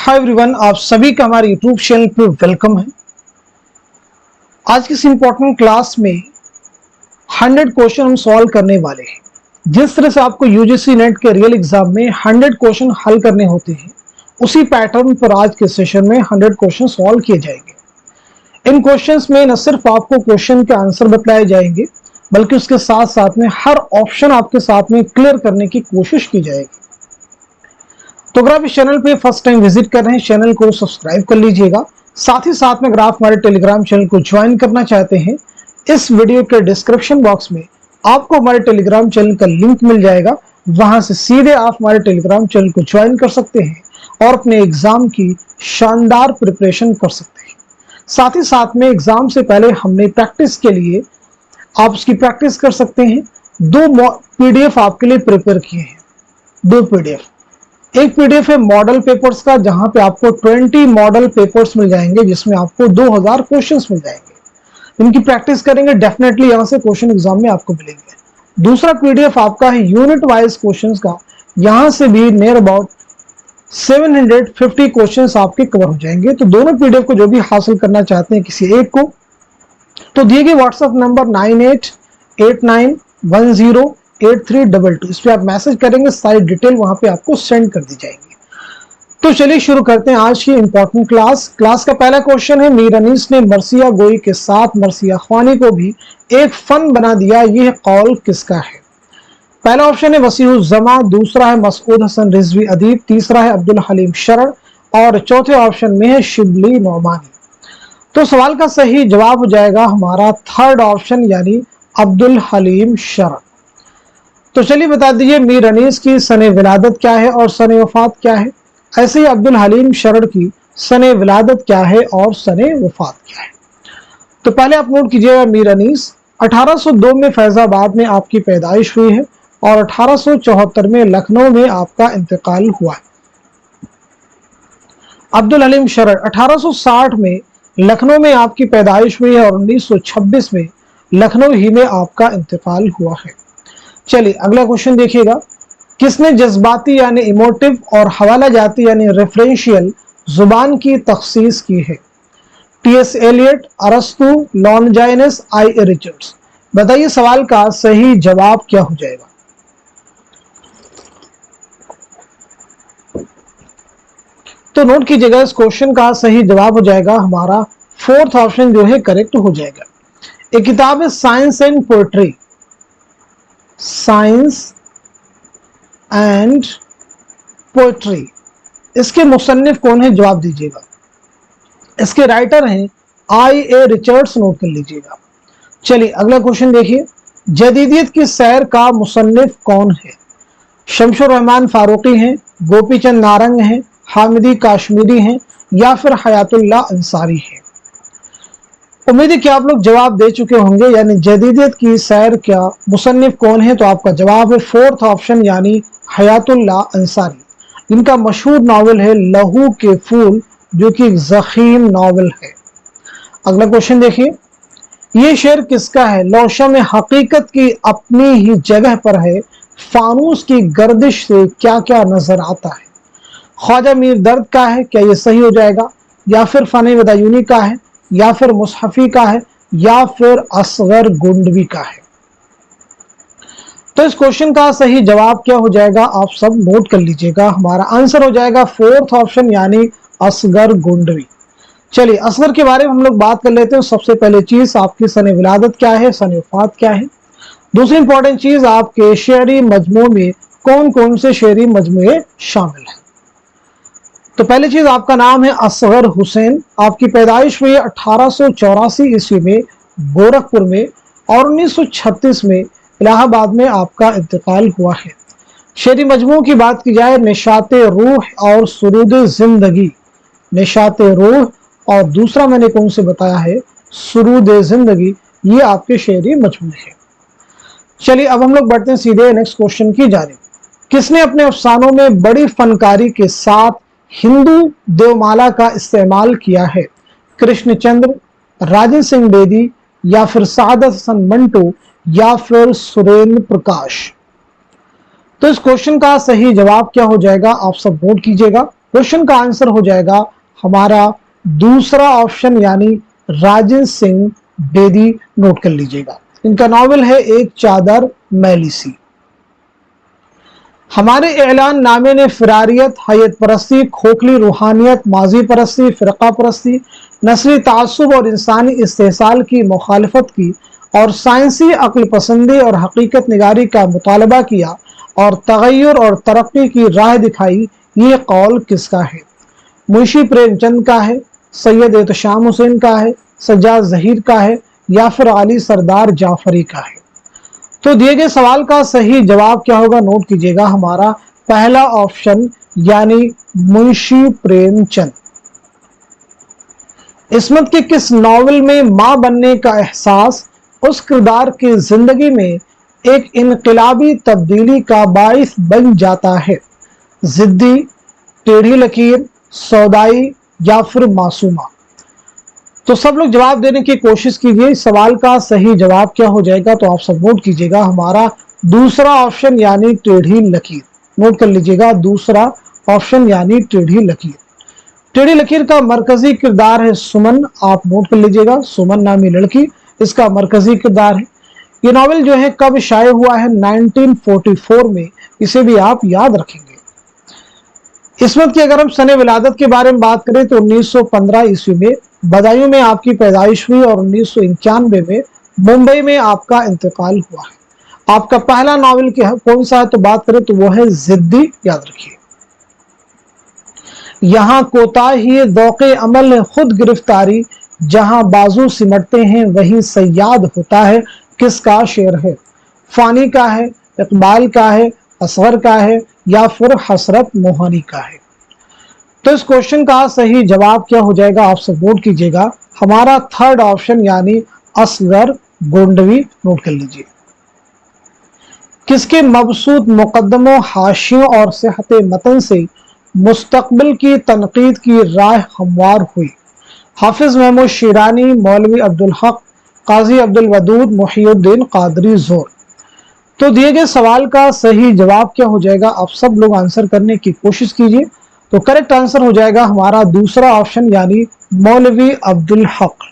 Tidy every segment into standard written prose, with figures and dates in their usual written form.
Hi everyone, आप सभी का हमारे यूट्यूब चैनल पे वेलकम है। आज की इस इम्पोर्टेंट क्लास में 100 क्वेश्चन हम सॉल्व करने वाले हैं। जिस तरह से आपको यूजीसी नेट के रियल एग्जाम में 100 क्वेश्चन हल करने होते हैं, उसी पैटर्न पर आज के सेशन में 100 क्वेश्चन सॉल्व किए जाएंगे। इन क्वेश्चंस में न सिर्फ आपको क्वेश्चन के आंसर बताए जाएंगे, बल्कि उसके साथ साथ में हर ऑप्शन आपके साथ में क्लियर करने की कोशिश की जाएगी। तो अगर आप इस चैनल पे फर्स्ट टाइम विजिट कर रहे हैं, चैनल को सब्सक्राइब कर लीजिएगा। साथ ही साथ में अगर आप हमारे टेलीग्राम चैनल को ज्वाइन करना चाहते हैं, इस वीडियो के डिस्क्रिप्शन बॉक्स में आपको हमारे टेलीग्राम चैनल का लिंक मिल जाएगा। वहां से सीधे आप हमारे टेलीग्राम चैनल को ज्वाइन कर सकते हैं और अपने एग्जाम की शानदार प्रिपरेशन कर सकते हैं। साथ ही साथ में एग्जाम से पहले हमने प्रैक्टिस के लिए आप उसकी प्रैक्टिस कर सकते हैं। 2 पीडीएफ आपके लिए प्रिपेयर किए हैं। 2 पीडीएफ, एक पीडीएफ है मॉडल पेपर्स का, जहां पे आपको 20 मॉडल पेपर्स मिल जाएंगे, जिसमें आपको 2000 क्वेश्चंस मिल जाएंगे। इनकी प्रैक्टिस करेंगे, डेफिनेटली यहां से क्वेश्चन एग्जाम में आपको मिलेंगे। दूसरा पीडीएफ आपका है यूनिट वाइज क्वेश्चंस का, यहां से भी नियर अबाउट 750 क्वेश्चंस आपके कवर हो जाएंगे। तो दोनों पीडीएफ को जो भी हासिल करना चाहते हैं किसी एक को, तो दिए गए व्हाट्सएप नंबर 9889108322, इस पे आप मैसेज करेंगे, सारी डिटेल वहां पे आपको सेंड कर दी जाएगी। तो चलिए शुरू करते हैं आज की इंपॉर्टेंट क्लास का पहला क्वेश्चन है, मीर अनीस ने मरसिया गोई के साथ मरसिया ख्वानी को भी एक फन बना दिया, यह कौल किसका है? पहला ऑप्शन है वसीहुज़्ज़मा, दूसरा है मसऊद हसन रिजवी अदीब, तीसरा है अब्दुल हलीम शरण और चौथे ऑप्शन में है शिबली नौमानी। तो सवाल का सही जवाब हो जाएगा हमारा थर्ड ऑप्शन, यानी अब्दुल हलीम शरण। तो चलिए बता दीजिए मीर अनीस की सने विलादत क्या है और सने वफात क्या है। ऐसे ही अब्दुल हलीम शरण की सने विलादत क्या है और सने वफात क्या है। तो पहले आप नोट कीजिएगा, मीर अनीस 1802 में फैजाबाद में आपकी पैदाइश हुई है और 1874 में लखनऊ में आपका इंतकाल हुआ है। अब्दुल हलीम शरण 1860 में लखनऊ में आपकी पैदाइश हुई है और 1926 में लखनऊ ही में आपका इंतकाल हुआ है। चलिए अगला क्वेश्चन देखिएगा, किसने जज्बाती यानी इमोटिव और हवाला जाती यानी रेफरेंशियल जुबान की तखसीस की है? टी.एस. एलियट, अरस्तु, लॉन्जाइनस, आई. रिचर्ड्स। बताइए सवाल का सही जवाब क्या हो जाएगा? तो नोट कीजिएगा, इस क्वेश्चन का सही जवाब हो जाएगा हमारा फोर्थ ऑप्शन जो है करेक्ट हो जाएगा। एक किताब है science and poetry, science and poetry, इसके मुसन्निफ कौन है? जवाब दीजिएगा। इसके राइटर हैं आई. ए. रिचर्ड्स, नोट कर लीजिएगा। चलिए अगला क्वेश्चन देखिए, जदीदियत की सैर का मुसन्निफ कौन है? शमशुर रहमान फारूकी हैं, गोपी चंद नारंग हैं, हामिदी काश्मीरी हैं या फिर हयातुल्लाह अंसारी हैं। उम्मीद है कि आप लोग जवाब दे चुके होंगे, यानी जदीदियत की सैर का मुसन्निफ कौन है? तो आपका जवाब है फोर्थ ऑप्शन, यानी हयातुल्लाह अंसारी। इनका मशहूर नावल है लहू के फूल, जो कि एक ज़ख़ीम नावल है। अगला क्वेश्चन देखिए, ये शेर किसका है? लौशम हकीकत की अपनी ही जगह पर है, फानूस की गर्दिश से क्या क्या नजर आता है। ख्वाजा मीर दर्द का है, क्या ये सही हो जाएगा? या फिर फन बदायूनी का है, या फिर मुसहफी का है, या फिर असगर गुंडवी का है। तो इस क्वेश्चन का सही जवाब क्या हो जाएगा? आप सब नोट कर लीजिएगा। हमारा आंसर हो जाएगा फोर्थ ऑप्शन, यानी असगर गुंडवी। चलिए असगर के बारे में हम लोग बात कर लेते हैं। सबसे पहले चीज आपकी सने विलादत क्या है, सने वफात क्या है। दूसरी इंपॉर्टेंट चीज, आपके शेरी मजमू में कौन कौन से शेरी मजमूए शामिल हैं। तो पहली चीज आपका नाम है असगर हुसैन, आपकी पैदाइश हुई 1884 ईस्वी में गोरखपुर में और 1936 में इलाहाबाद में आपका इंतकाल हुआ है। शेरी मजमू की बात की जाए, निशाते रूह और सुरूद जिंदगी, निशाते रूह और दूसरा मैंने कौन से बताया है, सुरूद जिंदगी, ये आपके शेरी मजमू है। चलिए अब हम लोग बढ़ते हैं सीधे नेक्स्ट क्वेश्चन की जानिब। किसने अपने अफसानों में बड़ी फनकारी के साथ हिंदू देवमाला का इस्तेमाल किया है? कृष्णचंद्र, राजन सिंह बेदी या फिर सादत हसन मंटो या फिर सुरेंद्र प्रकाश। तो इस क्वेश्चन का सही जवाब क्या हो जाएगा? आप सब नोट कीजिएगा। क्वेश्चन का आंसर हो जाएगा हमारा दूसरा ऑप्शन यानी राजेंद्र सिंह बेदी। नोट कर लीजिएगा, इनका नॉवेल है एक चादर मैली सी। हमारे ऐलान नामे ने फिरारियत, हैयत परस्ती, खोखली रूहानियत, माजी परस्ती, फ़िरका परस्ती, नस्ली तासुब और इंसानी इस्तेसाल की मुखालफत की और साइंसी अक्ल पसंदी और हकीकत निगारी का मुतालबा किया और तगय्युर और तरक्की की राह दिखाई। ये कौल किसका है? मुंशी प्रेमचंद का है, सैयद एहतशाम हुसैन का है, सज्जाद ज़हीर का है, या फिर अली सरदार जाफरी का है? तो दिए गए सवाल का सही जवाब क्या होगा? नोट कीजिएगा, हमारा पहला ऑप्शन यानी मुंशी प्रेमचंद। इस्मत के किस नॉवेल में मां बनने का एहसास उस किरदार की जिंदगी में एक इनकलाबी तब्दीली का बाइस बन जाता है? जिद्दी, टेढ़ी लकीर, सौदाई या फिर मासूमा? तो सब लोग जवाब देने की कोशिश कीजिए। इस सवाल का सही जवाब क्या हो जाएगा? तो आप सब नोट कीजिएगा, हमारा दूसरा ऑप्शन यानी टेढ़ी लकीर। नोट कर लीजिएगा, दूसरा ऑप्शन यानी टेढ़ी लकीर। टेढ़ी लकीर का मरकजी किरदार है सुमन। आप नोट कर लीजिएगा, सुमन नामी लड़की इसका मरकजी किरदार है। ये नॉवेल जो है कब शाये हुआ है? 1944 में। इसे भी आप याद रखेंगे। इस्मत की अगर हम सने विलादत के बारे में बात करें तो 1915 ईस्वी में बदायूं में आपकी पैदाइश हुई और 1991 में मुंबई में आपका इंतकाल हुआ है। आपका पहला नॉवेल कौन सा है? तो बात करें तो वो है जिद्दी। याद रखिए, यहाँ कोताही ज़ौक़े अमल ने खुद गिरफ्तारी, जहां बाजू सिमटते हैं वहीं सयाद होता है। किसका शेर है? फानी का है, इकबाल का है, असगर का है, या फिर हसरत मोहानी का है? तो इस क्वेश्चन का सही जवाब क्या हो जाएगा? आप सब नोट कीजिएगा, हमारा थर्ड ऑप्शन यानी असगर गोंडवी। नोट कर लीजिए। किसके मबसूत मुकदमों, हाशियों और सेहत मतन से मुस्तकबिल की तनकीद की राह हमवार हुई? हाफिज महमूद शिरानी, मौलवी अब्दुल हक, काजी अब्दुल वदूद, मुहियुद्दीन कादरी जोर? तो दिए गए सवाल का सही जवाब क्या हो जाएगा? आप सब लोग आंसर करने की कोशिश कीजिए। तो करेक्ट आंसर हो जाएगा हमारा दूसरा ऑप्शन यानी मौलवी अब्दुल हक।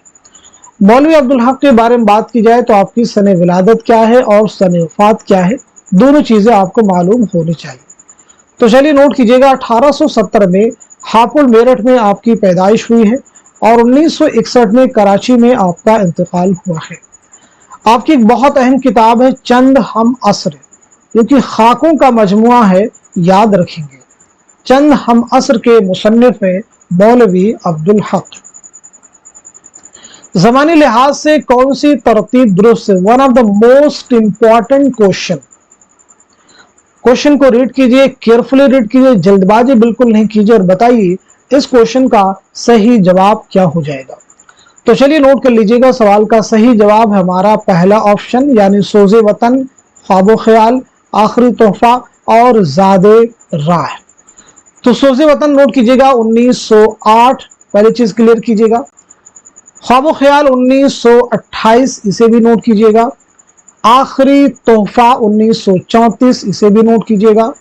मौलवी अब्दुल हक के बारे में बात की जाए तो आपकी सने विलादत क्या है और सने वफात क्या है, दोनों चीजें आपको मालूम होनी चाहिए। तो चलिए नोट कीजिएगा, 1870 में हापुड़ मेरठ में आपकी पैदाइश हुई है और 1961 में कराची में आपका इंतकाल हुआ है। आपकी एक बहुत अहम किताब है चंद हम असर, जो कि खाकों का मजमुआ है। याद रखेंगे, चंद हम असर के मुसन्निफ है मौलवी अब्दुल हक। ज़मानी लिहाज से कौन सी तरतीब दुरुस्त है? One of the most important question. Question को रीड कीजिए, केयरफुली रीड कीजिए, जल्दबाजी बिल्कुल नहीं ख्वाबों और बताइए इस क्वेश्चन का सही जवाब क्या हो जाएगा। तो चलिए नोट कर लीजिएगा, सवाल का सही जवाब है हमारा पहला ऑप्शन यानी सोज़े वतन, ख्वाबो ख्याल, आखिरी तोहफा और ज़ादे राह। तो सोज़े वतन नोट कीजिएगा 1908, पहली चीज क्लियर कीजिएगा। ख्वाबो ख्याल 1928, इसे भी नोट कीजिएगा। आखिरी तोहफा 1934, इसे भी नोट कीजिएगा।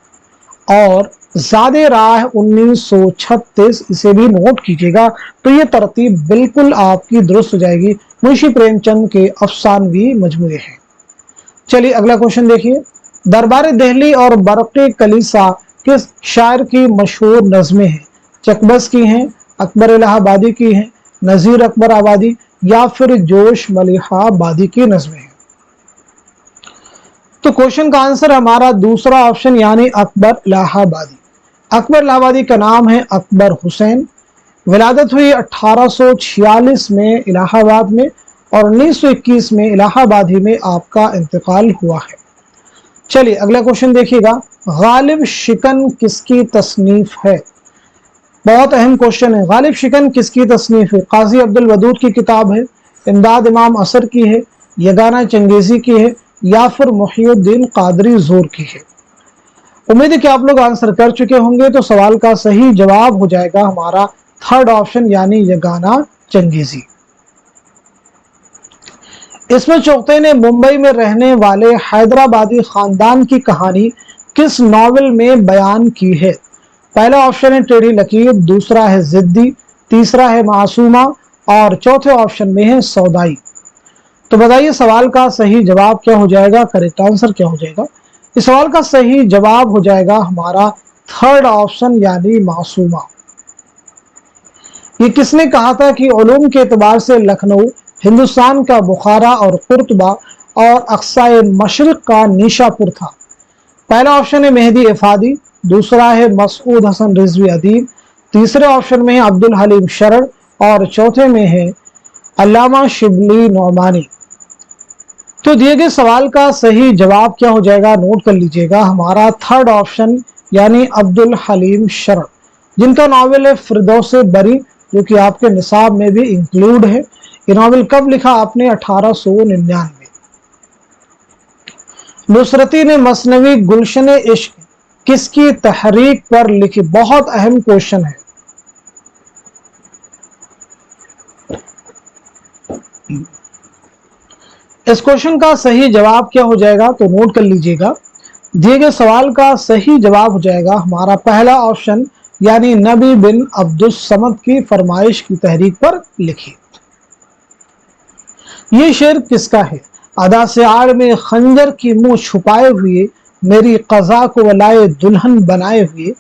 और ज़ादे राह 1936, इसे भी नोट कीजिएगा। तो ये तरतीब बिल्कुल आपकी दुरुस्त हो जाएगी, मुंशी प्रेमचंद के अफसानवी मजमूए हैं। चलिए अगला क्वेश्चन देखिए, दरबार दिल्ली और बरक़े कलीसा किस शायर की मशहूर नज़में हैं? चकबस की हैं, अकबर इलाहाबादी की हैं, नज़ीर अकबर आबादी, या फिर जोश मलिहाबादी की नज़में हैं? तो क्वेश्चन का आंसर हमारा दूसरा ऑप्शन यानी अकबर इलाहाबादी। अकबर इलाहाबादी का नाम है अकबर हुसैन। विलादत हुई 1846 में इलाहाबाद में और 1921 में इलाहाबादी में आपका इंतकाल हुआ है। चलिए अगला क्वेश्चन देखिएगा, गालिब शिकन किसकी तसनीफ है? बहुत अहम क्वेश्चन है। गालिब शिकन किसकी तसनीफ है? काजी अब्दुल वदूद की किताब है, इमदाद इमाम असर की है, यगाना चंगेजी की है, या फिर मुहियुद्दीन कादरी जोर की है? उम्मीद है कि आप लोग आंसर कर चुके होंगे। तो सवाल का सही जवाब हो जाएगा हमारा थर्ड ऑप्शन यानी यगाना चंगेजी। इसमें चौकते ने मुंबई में रहने वाले हैदराबादी खानदान की कहानी किस नॉवेल में बयान की है? पहला ऑप्शन है टेढ़ी लकीर, दूसरा है जिद्दी, तीसरा है मासूमा और चौथे ऑप्शन में है सौदाई। तो बताइए सवाल का सही जवाब क्या हो जाएगा, करेक्ट आंसर क्या हो जाएगा। इस सवाल का सही जवाब हो जाएगा हमारा थर्ड ऑप्शन यानी मासूमा। ये किसने कहा था कि उलूम के एतबार से लखनऊ हिंदुस्तान का बुखारा और कुर्तबा और अक्साए मशरिक का निशापुर था। पहला ऑप्शन है मेहदी इफादी, दूसरा है मसूद हसन रिजवी अदीब, तीसरे ऑप्शन में है अब्दुल हलीम शरण और चौथे में है अल्लामा शिबली नौमानी। तो दिए गए सवाल का सही जवाब क्या हो जाएगा, नोट कर लीजिएगा, हमारा थर्ड ऑप्शन यानी अब्दुल हलीम शरण, जिनका नावल है फिरदौस बरी, जो कि आपके निसाब में भी इंक्लूड है। ये नावल कब लिखा आपने, 1899। नुसरती ने मसनवी गुलशन इश्क किसकी तहरीक पर लिखी, बहुत अहम क्वेश्चन है। इस क्वेश्चन का सही जवाब क्या हो जाएगा, तो नोट कर लीजिएगा, दिए गए सवाल का सही जवाब हो जाएगा हमारा पहला ऑप्शन यानी नबी बिन अब्दुस समद की फरमाइश की तहरीक पर लिखी। ये शेर किसका है, अदा से आड़ में खंजर की मुंह छुपाए हुए मेरी कज़ा को वलाए दुल्हन बनाए हुए।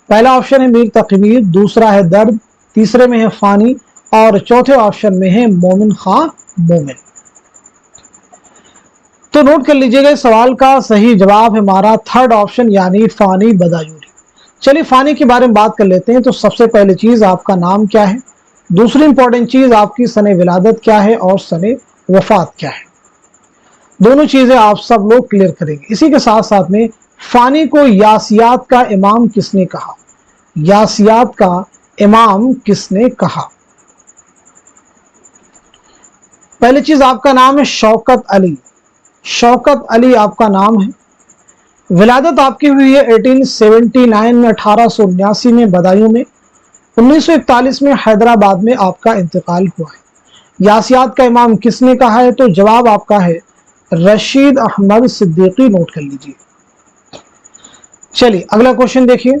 पहला ऑप्शन है मीर तकमीर, दूसरा है दर्द, तीसरे में है फानी और चौथे ऑप्शन में है मोमिन खां मोमिन। तो नोट कर लीजिएगा सवाल का सही जवाब है हमारा थर्ड ऑप्शन यानी फानी बदायूरी। चलिए फानी के बारे में बात कर लेते हैं। तो सबसे पहली चीज आपका नाम क्या है, दूसरी इंपॉर्टेंट चीज आपकी सने विलादत क्या है और सने वफात क्या है। दोनों चीजें आप सब लोग क्लियर करेंगे। इसी के साथ साथ में फानी को यासियात का इमाम किसने कहा, यासियात का इमाम किसने कहा। पहली चीज आपका नाम है शौकत अली, शौकत अली आपका नाम है। विलादत आपकी हुई है 1879 में, 1879 में बदायूं में, 1941 में हैदराबाद में आपका इंतकाल हुआ है। यासियात का इमाम किसने कहा है, तो जवाब आपका है रशीद अहमद सिद्दीकी, नोट कर लीजिए। चलिए अगला क्वेश्चन देखिए।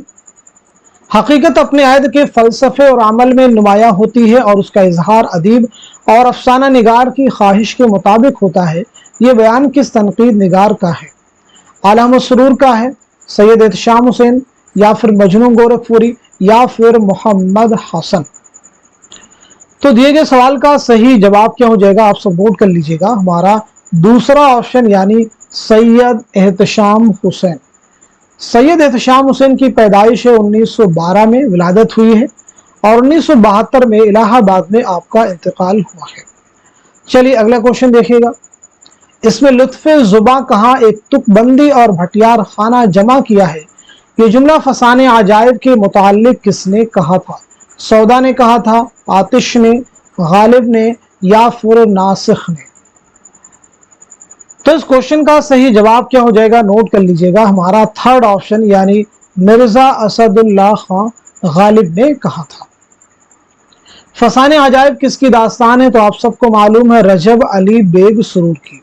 हकीकत अपने अहद के फलसफे और अमल में नुमाया होती है और उसका इजहार अदीब और अफसाना निगार की ख्वाहिश के मुताबिक होता है। ये बयान किस तनकीद निगार का है, आला मसरूर का है, सैयद एहतशाम हुसैन या फिर मजनू गोरखपुरी या फिर मोहम्मद हसन। तो दिए गए सवाल का सही जवाब क्या हो जाएगा, आप सब नोट कर लीजिएगा, हमारा दूसरा ऑप्शन यानी सैयद एहतशाम हुसैन। सैयद एहतशाम हुसैन की पैदाइश 1912 में, विलादत हुई है और 1972 में इलाहाबाद में आपका इंतकाल हुआ है। चलिए अगला क्वेश्चन देखिएगा। इसमें लुत्फ़े ज़ुबां कहाँ एक तुकबंदी और भटियार खाना जमा किया है, ये जुमला फसाने अजायब के मुताल्लिक किसने कहा था। सौदा ने कहा था, आतिश ने, गालिब ने या फिर नासिख ने। तो इस क्वेश्चन का सही जवाब क्या हो जाएगा, नोट कर लीजिएगा, हमारा थर्ड ऑप्शन यानी मिर्जा असदुल्लाह खां गालिब ने कहा था। फसाने अजायब किसकी दास्तान है, तो आप सबको मालूम है रजब अली बेग सुरूर की।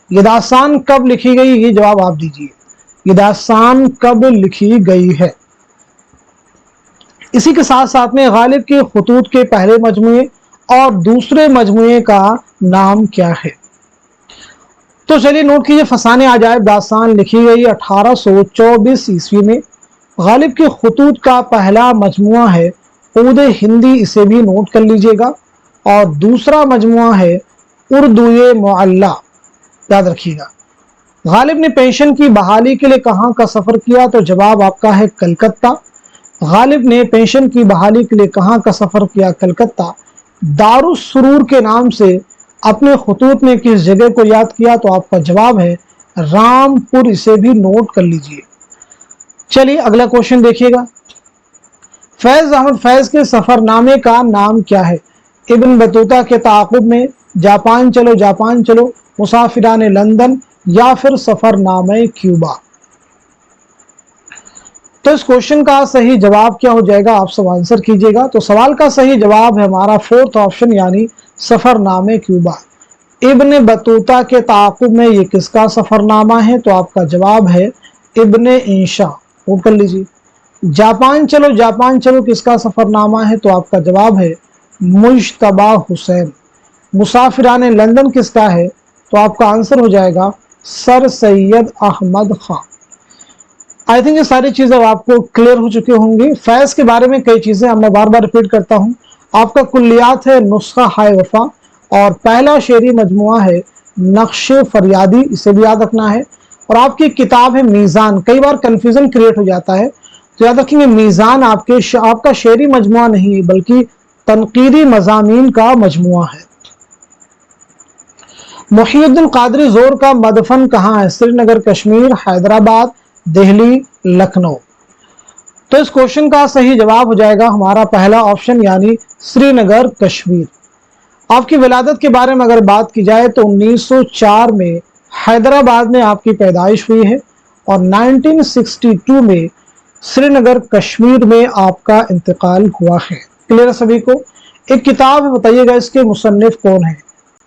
ये दास्तान कब लिखी गई, ये जवाब आप दीजिए, ये दास्तान कब लिखी गई है। इसी के साथ साथ में गालिब के खुतूत के पहले मजमुए और दूसरे मजमुए का नाम क्या है। तो चलिए नोट कीजिए, फसाने अजायब दास्तान लिखी गई 1824 ईस्वी में। गालिब के खुतूत का पहला मजमुआ है उर्द हिंदी, इसे भी नोट कर लीजिएगा, और दूसरा मजमुआ है उर्दू मुअल्ला, याद रखिएगा। गालिब ने पेंशन की बहाली के लिए कहाँ का सफर किया, तो जवाब आपका है कलकत्ता। गालिब ने पेंशन की बहाली के लिए कहाँ का सफर किया, कलकत्ता। दारुस सुरूर के नाम से अपने खुतूत में किस जगह को याद किया, तो आपका जवाब है रामपुर, इसे भी नोट कर लीजिए। चलिए अगला क्वेश्चन देखिएगा। फैज अहमद फैज के सफरनामे का नाम क्या है। इब्न बतूता के ताक़ुब में, जापान चलो जापान चलो, मुसाफिरान लंदन या फिर सफरनामे क्यूबा। तो इस क्वेश्चन का सही जवाब क्या हो जाएगा, आप सब आंसर कीजिएगा। तो सवाल का सही जवाब है हमारा फोर्थ ऑप्शन यानी सफरनामे क्यूबा। इब्न बतूता के ताक़ुब में ये किसका सफरनामा है, तो आपका जवाब है इब्न इंशा, नोट कर लीजिए। जापान चलो जापान चलो किसका सफरनामा है? तो आपका जवाब है मुज्तबा हुसैन। मुसाफिराने लंदन किसका है? तो आपका आंसर हो जाएगा sir Syed Ahmad Khan. I think ये सारी चीजें अब आपको क्लियर हो चुकी होंगी। फैज के बारे में कई चीजें मैं बार बार रिपीट करता हूं। आपका कुल्लियात है नुस्खा हाय वफा, और पहला शेरी मजमुआ है नक्शे फरियादी, इसे भी याद रखना है। और आपकी किताब है मीज़ान। कई बार कंफ्यूजन क्रिएट हो जाता है, तो याद रखेंगे मीज़ान आपका शेरी मजमुआ नहीं बल्कि तनकीदी मज़ामीन का मजमुआ है। मुहीउद्दीन कादरी ज़ोर का मदफन कहाँ है? श्रीनगर कश्मीर, हैदराबाद, दिल्ली, लखनऊ। तो इस क्वेश्चन का सही जवाब हो जाएगा हमारा पहला ऑप्शन यानी श्रीनगर कश्मीर। आपकी विलादत के बारे में अगर बात की जाए तो 1904 में हैदराबाद में आपकी पैदाइश हुई है और 1962 में श्रीनगर कश्मीर में आपका इंतकाल हुआ है। क्लियर है सभी को? एक किताब है, बताइएगा इसके मुसन्निफ कौन है?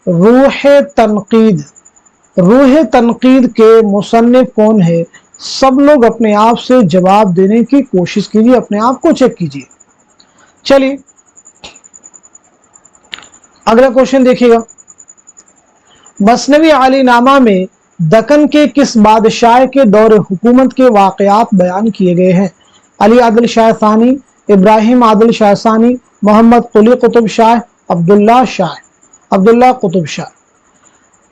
रूह तनकीद। रूह तनकीद के मुसन्निफ कौन है? सब लोग अपने आप से जवाब देने की कोशिश कीजिए, अपने आप को चेक कीजिए। चलिए अगला क्वेश्चन देखिएगा। मसनवी आलीनामा में दक्कन के किस बादशाह के दौर हुकूमत के वाक़यात बयान किए गए हैं? अली आदिल शाह सानी, इब्राहिम आदिल शाह सानी, मोहम्मद कुली कुतुब शाह, अब्दुल्ला कुतुब शाह।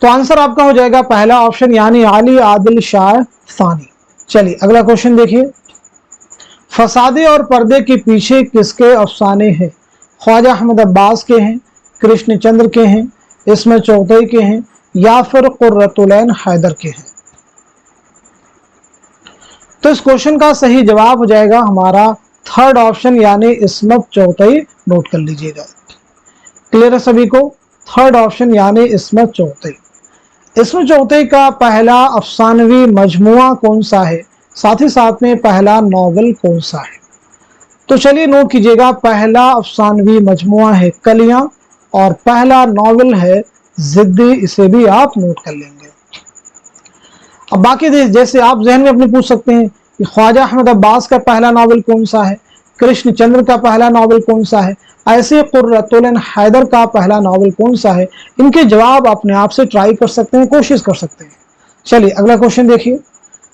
तो आंसर आपका हो जाएगा पहला ऑप्शन यानी अली आदिल शाह सानी। चलिए अगला क्वेश्चन देखिए। फसादे और पर्दे के पीछे किसके अफसाने हैं? ख्वाजा अहमद अब्बास के हैं, कृष्णचंद्र के हैं, इसमें चौधरी के हैं, या फिर कुर्रतुलैन हैदर के हैं? तो इस क्वेश्चन का सही जवाब हो जाएगा हमारा थर्ड ऑप्शन यानी इसमत चौथई। नोट कर लीजिएगा। क्लियर है सभी को? थर्ड ऑप्शन यानी इसमत चौथई। इसमें चौथई का पहला अफसानवी मजमुआ कौन सा है? साथ ही साथ में पहला नॉवल कौन सा है? तो चलिए नोट कीजिएगा। पहला अफसानवी मजमुआ है कलियां और पहला नॉवल है जिद्दी, इसे भी आप नोट कर लेंगे। अब बाकी जैसे आप जहन में अपने पूछ सकते हैं कि ख्वाजा अहमद अब्बास का पहला नॉवल कौन सा है, कृष्णचंद्र का पहला नॉवल कौन सा है, ऐसे कुर्रतुलैन हैदर का पहला नॉवल कौन सा है, इनके जवाब अपने आप से ट्राई कर सकते हैं, कोशिश कर सकते हैं। चलिए अगला क्वेश्चन देखिए।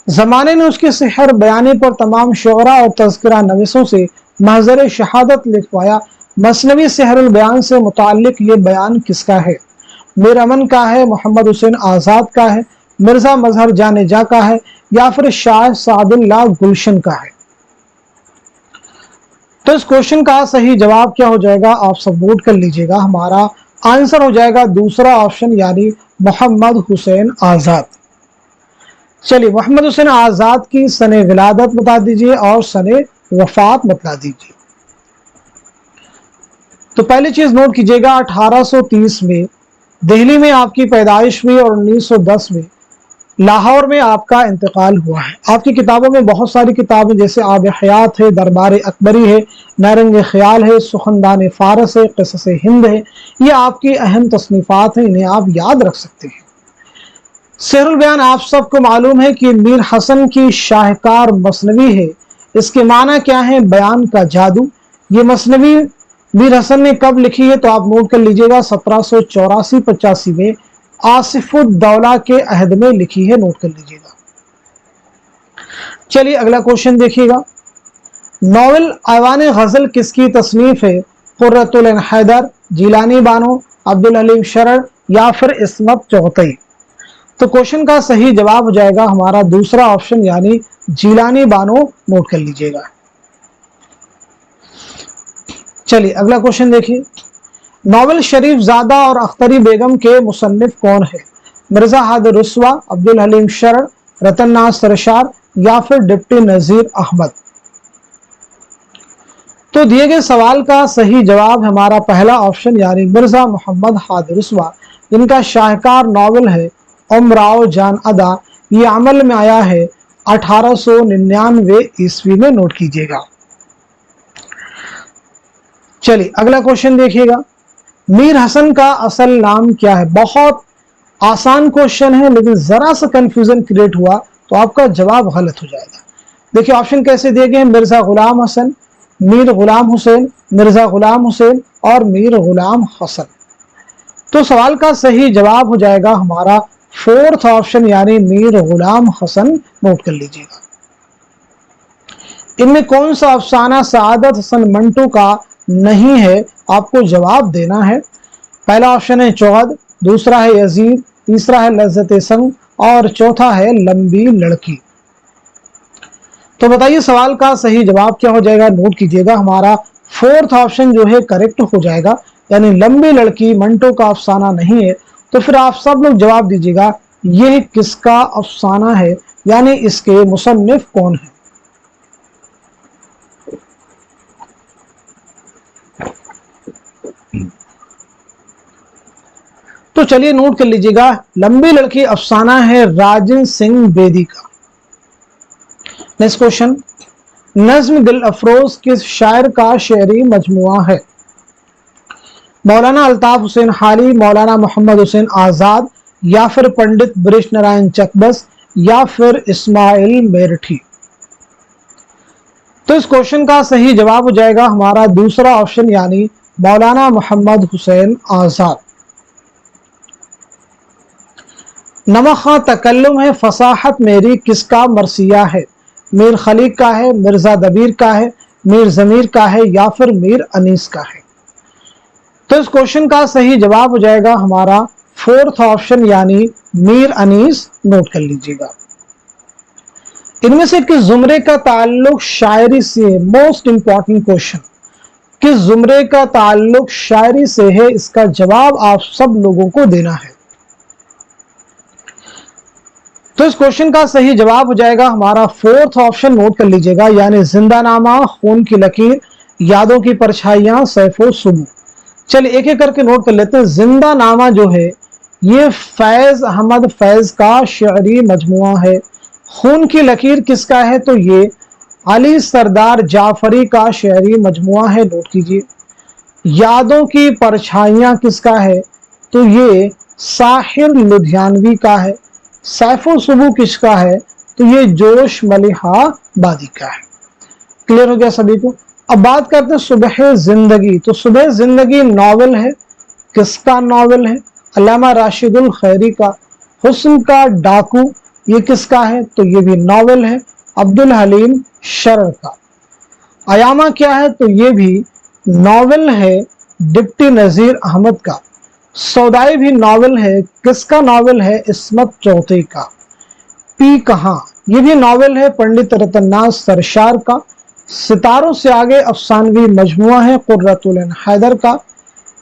जमाने ने उसके सिहर बयानी पर तमाम शुअरा और तज़किरा नवीसों से महज़र शहादत लिखवाया। मसनवी सिहरुल बयान से मुताल्लिक ये बयान किसका है? मीर अमन का है, मोहम्मद हुसैन आज़ाद का है, मिर्जा मजहर जानेजा का है, या फिर शाह सादुल्लाह गुलशन का है? तो इस क्वेश्चन का सही जवाब क्या हो जाएगा? आप सब नोट कर लीजिएगा। हमारा आंसर हो जाएगा दूसरा ऑप्शन यानी मोहम्मद हुसैन आज़ाद। चलिए मोहम्मद हुसैन आज़ाद की सने विलादत बता दीजिए और सने वफात बता दीजिए। तो पहली चीज नोट कीजिएगा, 1830 में दिल्ली में आपकी पैदाइश हुई और 1910 में लाहौर में आपका इंतकाल हुआ है। आपकी किताबों में बहुत सारी किताबें जैसे आब हयात है, दरबार अकबरी है, नारंग ख्याल है, सुखनदान फारस है, क़िसस हिंद है, ये आपकी अहम तसनीफात हैं, इन्हें आप याद रख सकते हैं। सिहरुल बयान आप सबको मालूम है कि मीर हसन की शाहकार मसनवी है। इसके माना क्या है? बयान का जादू। ये मसनवी मीर हसन ने कब लिखी है? तो आप नोट कर लीजिएगा 1784-85 में आसिफुद्दौला के अहद में लिखी है। नोट कर लीजिएगा। चलिए अगला क्वेश्चन देखिएगा। नॉवल ऐवान गजल किसकी तसनीफ है? कुर्रतुलैन हैदर, जिलानी बानो, अब्दुल हलीम शरर, या फिर इसमत चौथई? तो क्वेश्चन का सही जवाब हो जाएगा हमारा दूसरा ऑप्शन यानी जिलानी बानो। नोट कर लीजिएगा। चलिए अगला क्वेश्चन देखिए। नॉवल शरीफ ज़ादा और अख्तरी बेगम के मुसन्निफ कौन है? मिर्जा हादिर रुस्वा, अब्दुल हलीम शरर, रतन नाज सरशार, या फिर डिप्टी नजीर अहमद? तो दिए गए सवाल का सही जवाब हमारा पहला ऑप्शन यानी मिर्जा मोहम्मद हादिर रुस्वा, जिनका शाहकार नॉवल है उमराव जान अदा। ये अमल में आया है 1899 ईस्वी में। नोट कीजिएगा। चलिए अगला क्वेश्चन देखिएगा। मीर हसन का असल नाम क्या है? बहुत आसान क्वेश्चन है, लेकिन जरा सा कंफ्यूजन क्रिएट हुआ तो आपका जवाब गलत हो जाएगा। देखिए ऑप्शन कैसे दिए गए हैं, मिर्जा गुलाम हसन, मीर गुलाम हुसैन, मिर्जा गुलाम हुसैन और मीर गुलाम हसन। तो सवाल का सही जवाब हो जाएगा हमारा फोर्थ ऑप्शन यानी मीर गुलाम हसन। नोट कर लीजिएगा। इनमें कौन सा अफसाना सआदत हसन मंटू का नहीं है, आपको जवाब देना है। पहला ऑप्शन है चौहद, दूसरा है यजीद, तीसरा है लज्जत संग और चौथा है लंबी लड़की। तो बताइए सवाल का सही जवाब क्या हो जाएगा, नोट कीजिएगा। हमारा फोर्थ ऑप्शन जो है करेक्ट हो जाएगा, यानी लंबी लड़की मंटो का अफसाना नहीं है। तो फिर आप सब लोग जवाब दीजिएगा यह किसका अफसाना है, यानी इसके मुसन्निफ कौन है। तो चलिए नोट कर लीजिएगा, लंबी लड़की अफसाना है राजन सिंह बेदी का। नेक्स्ट क्वेश्चन, नज्म दिल अफरोज किस शायर का शेरी मजमुआ है। मौलाना अल्ताफ हुसैन हाली, मौलाना मोहम्मद हुसैन आजाद या फिर पंडित ब्रिज नारायण चकबस या फिर इस्माइल मेरठी। तो इस क्वेश्चन का सही जवाब हो जाएगा हमारा दूसरा ऑप्शन यानी मौलाना मोहम्मद हुसैन आजाद। नमखा तकल्लुम है फसाहत मेरी किसका मरसिया है। मीर खलीक का है, मिर्जा दबीर का है, मीर जमीर का है या फिर मीर अनीस का है। तो इस क्वेश्चन का सही जवाब हो जाएगा हमारा फोर्थ ऑप्शन यानी मीर अनीस। नोट कर लीजिएगा। इनमें से किस जुमरे का ताल्लुक शायरी से, मोस्ट इंपॉर्टेंट क्वेश्चन, किस जुमरे का ताल्लुक शायरी से है, इसका जवाब आप सब लोगों को देना है। तो इस क्वेश्चन का सही जवाब हो जाएगा हमारा फोर्थ ऑप्शन। नोट कर लीजिएगा, यानी जिंदानामा, खून की लकीर, यादों की परछाइयां, सैफो सुबह। चलिए एक एक करके नोट कर लेते हैं। जिंदानामा जो है ये फैज अहमद फैज का शेरी मजमुआ है। खून की लकीर किसका है, तो ये अली सरदार जाफरी का शेरी मजमुआ है। नोट कीजिए। यादों की परछाइयां किसका है, तो ये साहिर लुधियानवी का है। सैफो सुबह किसका है, तो ये जोश मलिहा बादी का है। क्लियर हो गया सभी को। अब बात करते हैं सुबह जिंदगी। तो सुबह जिंदगी नॉवेल है, किसका नॉवेल है, अल्लामा राशिदुल खैरी का। हुस्न का डाकू ये किसका है, तो ये भी नॉवेल है, अब्दुल हलीम शरर का। अयामा क्या है, तो ये भी नॉवेल है, डिप्टी नजीर अहमद का। सौदाई भी नॉवेल है, किसका नॉवेल है, इस्मत चौथे का। पी कहां ये भी नॉवेल है, पंडित रतननाथ सरशार का। सितारों से आगे अफसानवी मजमुआ है, कुर्रतुल ऐन हैदर का।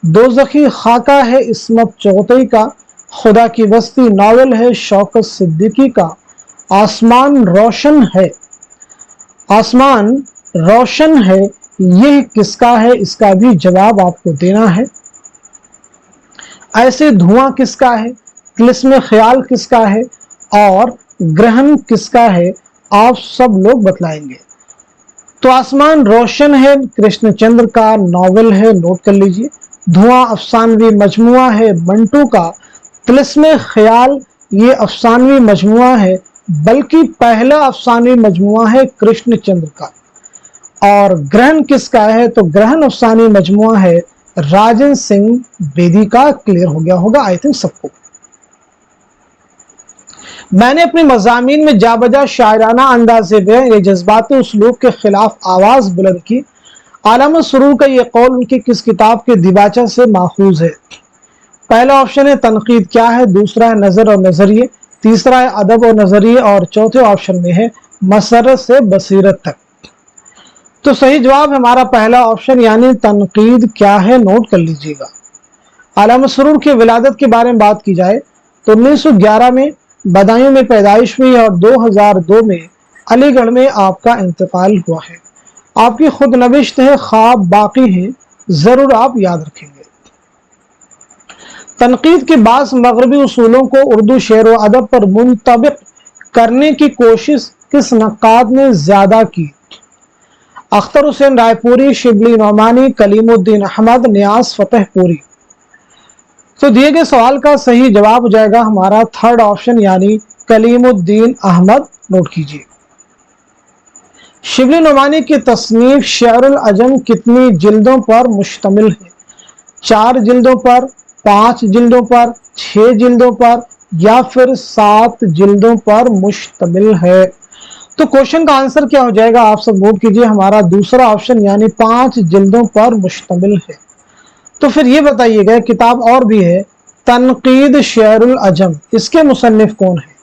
दोज़खी खाका है, इस्मत चौथे का। खुदा की बस्ती नॉवेल है, शौकत सिद्दीकी का। आसमान रोशन है, आसमान रोशन है यह किसका है, इसका भी जवाब आपको देना है। ऐसे धुआं किसका है, तिलिस्म ख्याल किसका है और ग्रहण किसका है, आप सब लोग बतलाएंगे। तो आसमान रोशन है कृष्णचंद्र का नॉवेल है, नोट कर लीजिए। धुआं अफसानवी मजमुआ है मंटू का। तिलिस्म ख्याल ये अफसानवी मजमुआ है, बल्कि पहला अफसानवी मजमुआ है कृष्णचंद्र का। और ग्रहण किसका है, तो ग्रहण अफसानी मजमुआ है राजन सिंह बेदी का। क्लियर हो गया होगा आई थिंक सबको। मैंने अपने मज़ामीन में जाबजा शायराना अंदाज़े में ये जज्बाती उसलूब के खिलाफ आवाज बुलंद की। आलम सुरूर का ये कौल उनकी किस किताब के दिबाचा से माखूज है। पहला ऑप्शन है तनकीद क्या है, दूसरा है नजर और नजरिए, तीसरा है अदब और नजरिए और चौथे ऑप्शन में है मसरत से बसीरत तक। तो सही जवाब है हमारा पहला ऑप्शन यानी तनकीद क्या है। नोट कर लीजिएगा। आलम सुरूर की विलादत के बारे में बात की जाए तो 1911 में बदायूं में पैदाइश हुई और 2002 में अलीगढ़ में आपका इंतकाल हुआ है। आपकी खुद नविश्त है, ख्वाब बाकी है, जरूर आप याद रखेंगे। तनकीद के बाद मगरबी उसूलों को उर्दू शेर व अदब पर मुंतबिक करने की कोशिश किस नक्काद ने ज्यादा की। अख्तर हुसैन रायपुरी, शिबली नौमानी, कलीमुद्दीन अहमद, नियाज फतेहपुरी। तो दिए गए सवाल का सही जवाब हो जाएगा हमारा थर्ड ऑप्शन यानी कलीमुद्दीन अहमद। नोट कीजिए। शिबली नोमानी की तसनीफ शेरुल अजम कितनी जिल्दों पर मुश्तमिल है? 4 जिल्दों पर, 5 जिल्दों पर, 6 जिल्दों पर या फिर 7 जिल्दों पर मुश्तमिल है? तो क्वेश्चन का आंसर क्या हो जाएगा आप सब नोट कीजिए, हमारा दूसरा ऑप्शन यानी 5 जिल्दों पर मुश्तमिल है। तो फिर ये बताइएगा, किताब और भी है तनकीद शेरुल अजम, इसके मुसन्निफ कौन है?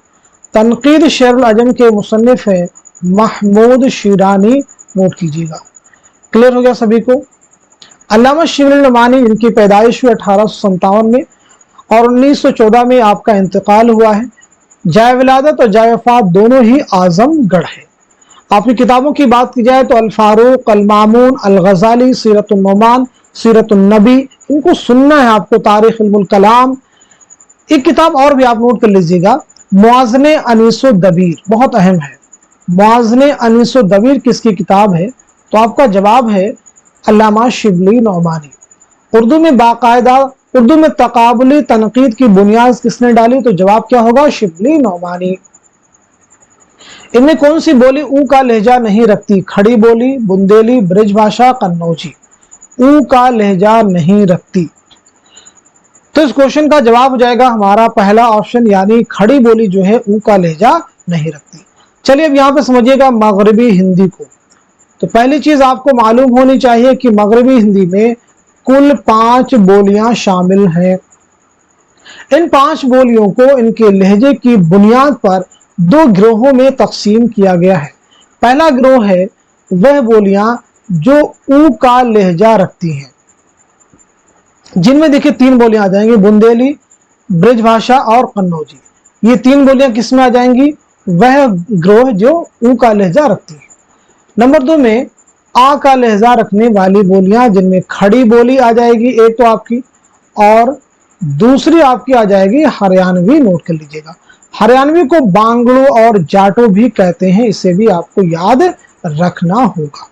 तनकीद शेरुल अजम के मुसन्निफ है महमूद शिरानी, नोट कीजिएगा। क्लियर हो गया सभी को? अल्लामा शिबली नोमानी, इनकी पैदाइश हुई 1857 में और 1914 में आपका इंतकाल हुआ है। जाए विलादत और जाए वफात दोनों ही आजमगढ़ है। आपकी किताबों की बात की जाए तो अल फारूक, अल मामून, अल गजाली, सीरतुन नोमान, सीरतुन नबी, इनको सुनना है आपको, तारीख इल्मुल कलाम। एक किताब और भी आप नोट कर लीजिएगा, मुआज़ने अनीसो दबीर, बहुत अहम है। मुआज़ने अनीसो दबीर किसकी किताब है? तो आपका जवाब है अल्लामा शिबली नोमानी। उर्दू में बाकायदा, उर्दू में तकाबुली तनकीद की बुनियाद किसने डाली? तो जवाब क्या होगा? शिबली नोमानी। इनमें कौन सी बोली ऊ का लहजा नहीं रखती? खड़ी बोली, बुंदेली, ब्रिज भाषा, कन्नौजी। ऊ का लहजा नहीं रखती। तो इस क्वेश्चन का जवाब हो जाएगा हमारा पहला ऑप्शन, यानी खड़ी बोली जो है ऊ का लहजा नहीं रखती। चलिए अब यहाँ पे समझिएगा मगरबी हिंदी को। तो पहली चीज आपको मालूम होनी चाहिए कि मगरबी हिंदी में कुल 5 बोलियां शामिल हैं। इन 5 बोलियों को इनके लहजे की बुनियाद पर 2 गिरोहों में तकसीम किया गया है। पहला गिरोह है वह बोलियां जो ऊ का लहजा रखती हैं, जिनमें देखिए 3 बोलियां आ जाएंगी, बुंदेली, ब्रिज भाषा और कन्नौजी। ये 3 बोलियां किस में आ जाएंगी? वह गिरोह जो ऊ का लहजा रखती है। नंबर 2 में आ का लहजा रखने वाली बोलियां, जिनमें खड़ी बोली आ जाएगी एक तो आपकी, और दूसरी आपकी आ जाएगी हरियाणवी। नोट कर लीजिएगा, हरियाणवी को बांगड़ू और जाटो भी कहते हैं, इसे भी आपको याद रखना होगा।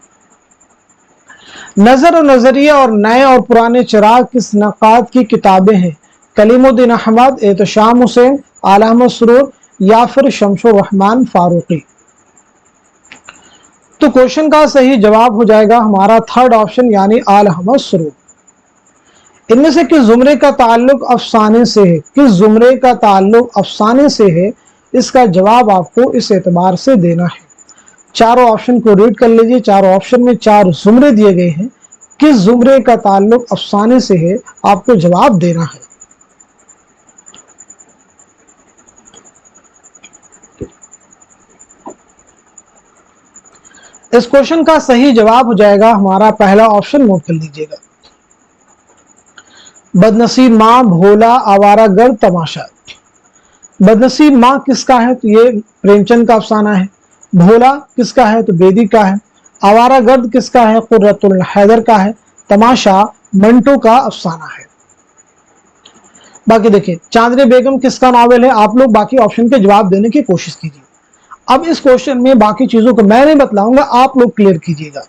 नजर और नजरिया और नए और पुराने चिराग किस नकाद की किताबें हैं? कलीमुद्दीन अहमद, एहतशाम हुसैन, आला अहमद सुरूर या फिर शमसुर रहमान फारूकी। तो क्वेश्चन का सही जवाब हो जाएगा हमारा थर्ड ऑप्शन, यानी आला अहमद सुरूर। इनमें से किस जुमरे का ताल्लुक अफसाने से है? किस जुमरे का ताल्लुक अफसाने से है? इसका जवाब आपको इस एतबार से देना है। चारों ऑप्शन को रीड कर लीजिए, चारों ऑप्शन में 4 जुमरे दिए गए हैं। किस जुमरे का ताल्लुक अफसाने से है, आपको जवाब देना है। इस क्वेश्चन का सही जवाब हो जाएगा हमारा पहला ऑप्शन, नोट कर लीजिएगा, बदनसीब माँ, भोला, आवारागर्द, तमाशा। बदनसीब माँ किसका है? तो ये प्रेमचंद का अफसाना है। भोला किसका है? तो बेदी का है। आवारागर्द किसका है? कुर्रतुल हैदर का है। तमाशा मंटो का अफसाना है। बाकी देखिए, चांदनी बेगम किसका नॉवेल है? आप लोग बाकी ऑप्शन के जवाब देने की कोशिश कीजिए। अब इस क्वेश्चन में बाकी चीजों को मैं नहीं बतलाऊंगा, आप लोग क्लियर कीजिएगा।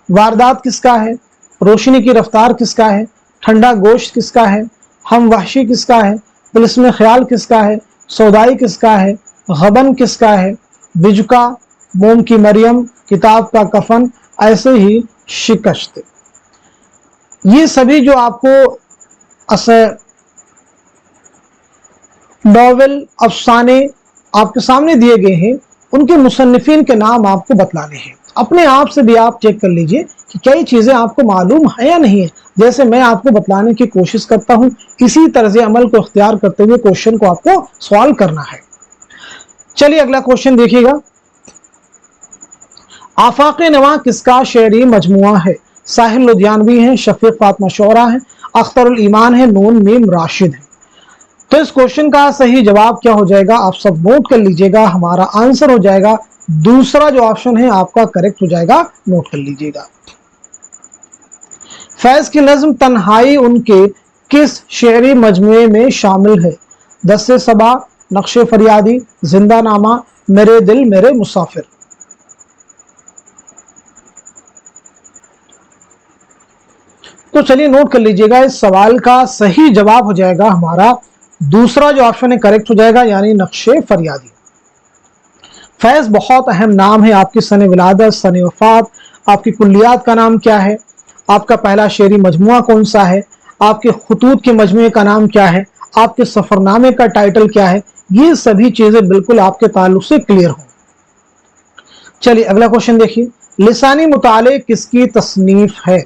वारदात किसका है? रोशनी की रफ्तार किसका है? ठंडा गोश्त किसका है? हम वहशी किसका है? तिलिस्म ख्याल किसका है? सौदाई किसका है? गबन किसका है? बिजुका, मोम की मरियम, किताब का कफन, ऐसे ही शिकस्त। ये सभी जो आपको नॉवेल अफसाने आपके सामने दिए गए हैं, उनके मुसन्निफीन के नाम आपको बतलाने हैं। अपने आप से भी आप चेक कर लीजिए कि कई चीजें आपको मालूम है या नहीं है। जैसे मैं आपको बतलाने की कोशिश करता हूं, इसी तर्ज अमल को इख्तियार करते हुए क्वेश्चन को आपको सॉल्व करना है। चलिए अगला क्वेश्चन देखिएगा, आफाक नवा किसका शेरी मजमुआ है? साहिल लुधियानवी है, शफीक फातिमा शोरा है, अख्तरुल ईमान है, नून मीम राशिद है। तो इस क्वेश्चन का सही जवाब क्या हो जाएगा? आप सब नोट कर लीजिएगा, हमारा आंसर हो जाएगा दूसरा जो ऑप्शन है आपका करेक्ट हो जाएगा, नोट कर लीजिएगा। फैज की नज्म तन्हाई उनके किस शेरी मजमुए में शामिल है? दस्ते सबा, नक्शे फरियादी, जिंदा नामा, मेरे दिल मेरे मुसाफिर। तो चलिए नोट कर लीजिएगा, इस सवाल का सही जवाब हो जाएगा हमारा दूसरा जो ऑप्शन है करेक्ट हो जाएगा, यानी नक्शे फरियादी। फैज़ बहुत अहम नाम है। आपकी सन विलादत, सन वफात, आपकी कुल्लियात का नाम क्या है, आपका पहला शेरी मजमुआ कौन सा है, आपके खुतूत के मजमुए का नाम क्या है, आपके सफ़रनामे का टाइटल क्या है, ये सभी चीज़ें बिल्कुल आपके ताल्लुक से क्लियर हों। चलिए अगला क्वेश्चन देखिए, लिसानी मुताले किसकी तसनीफ है?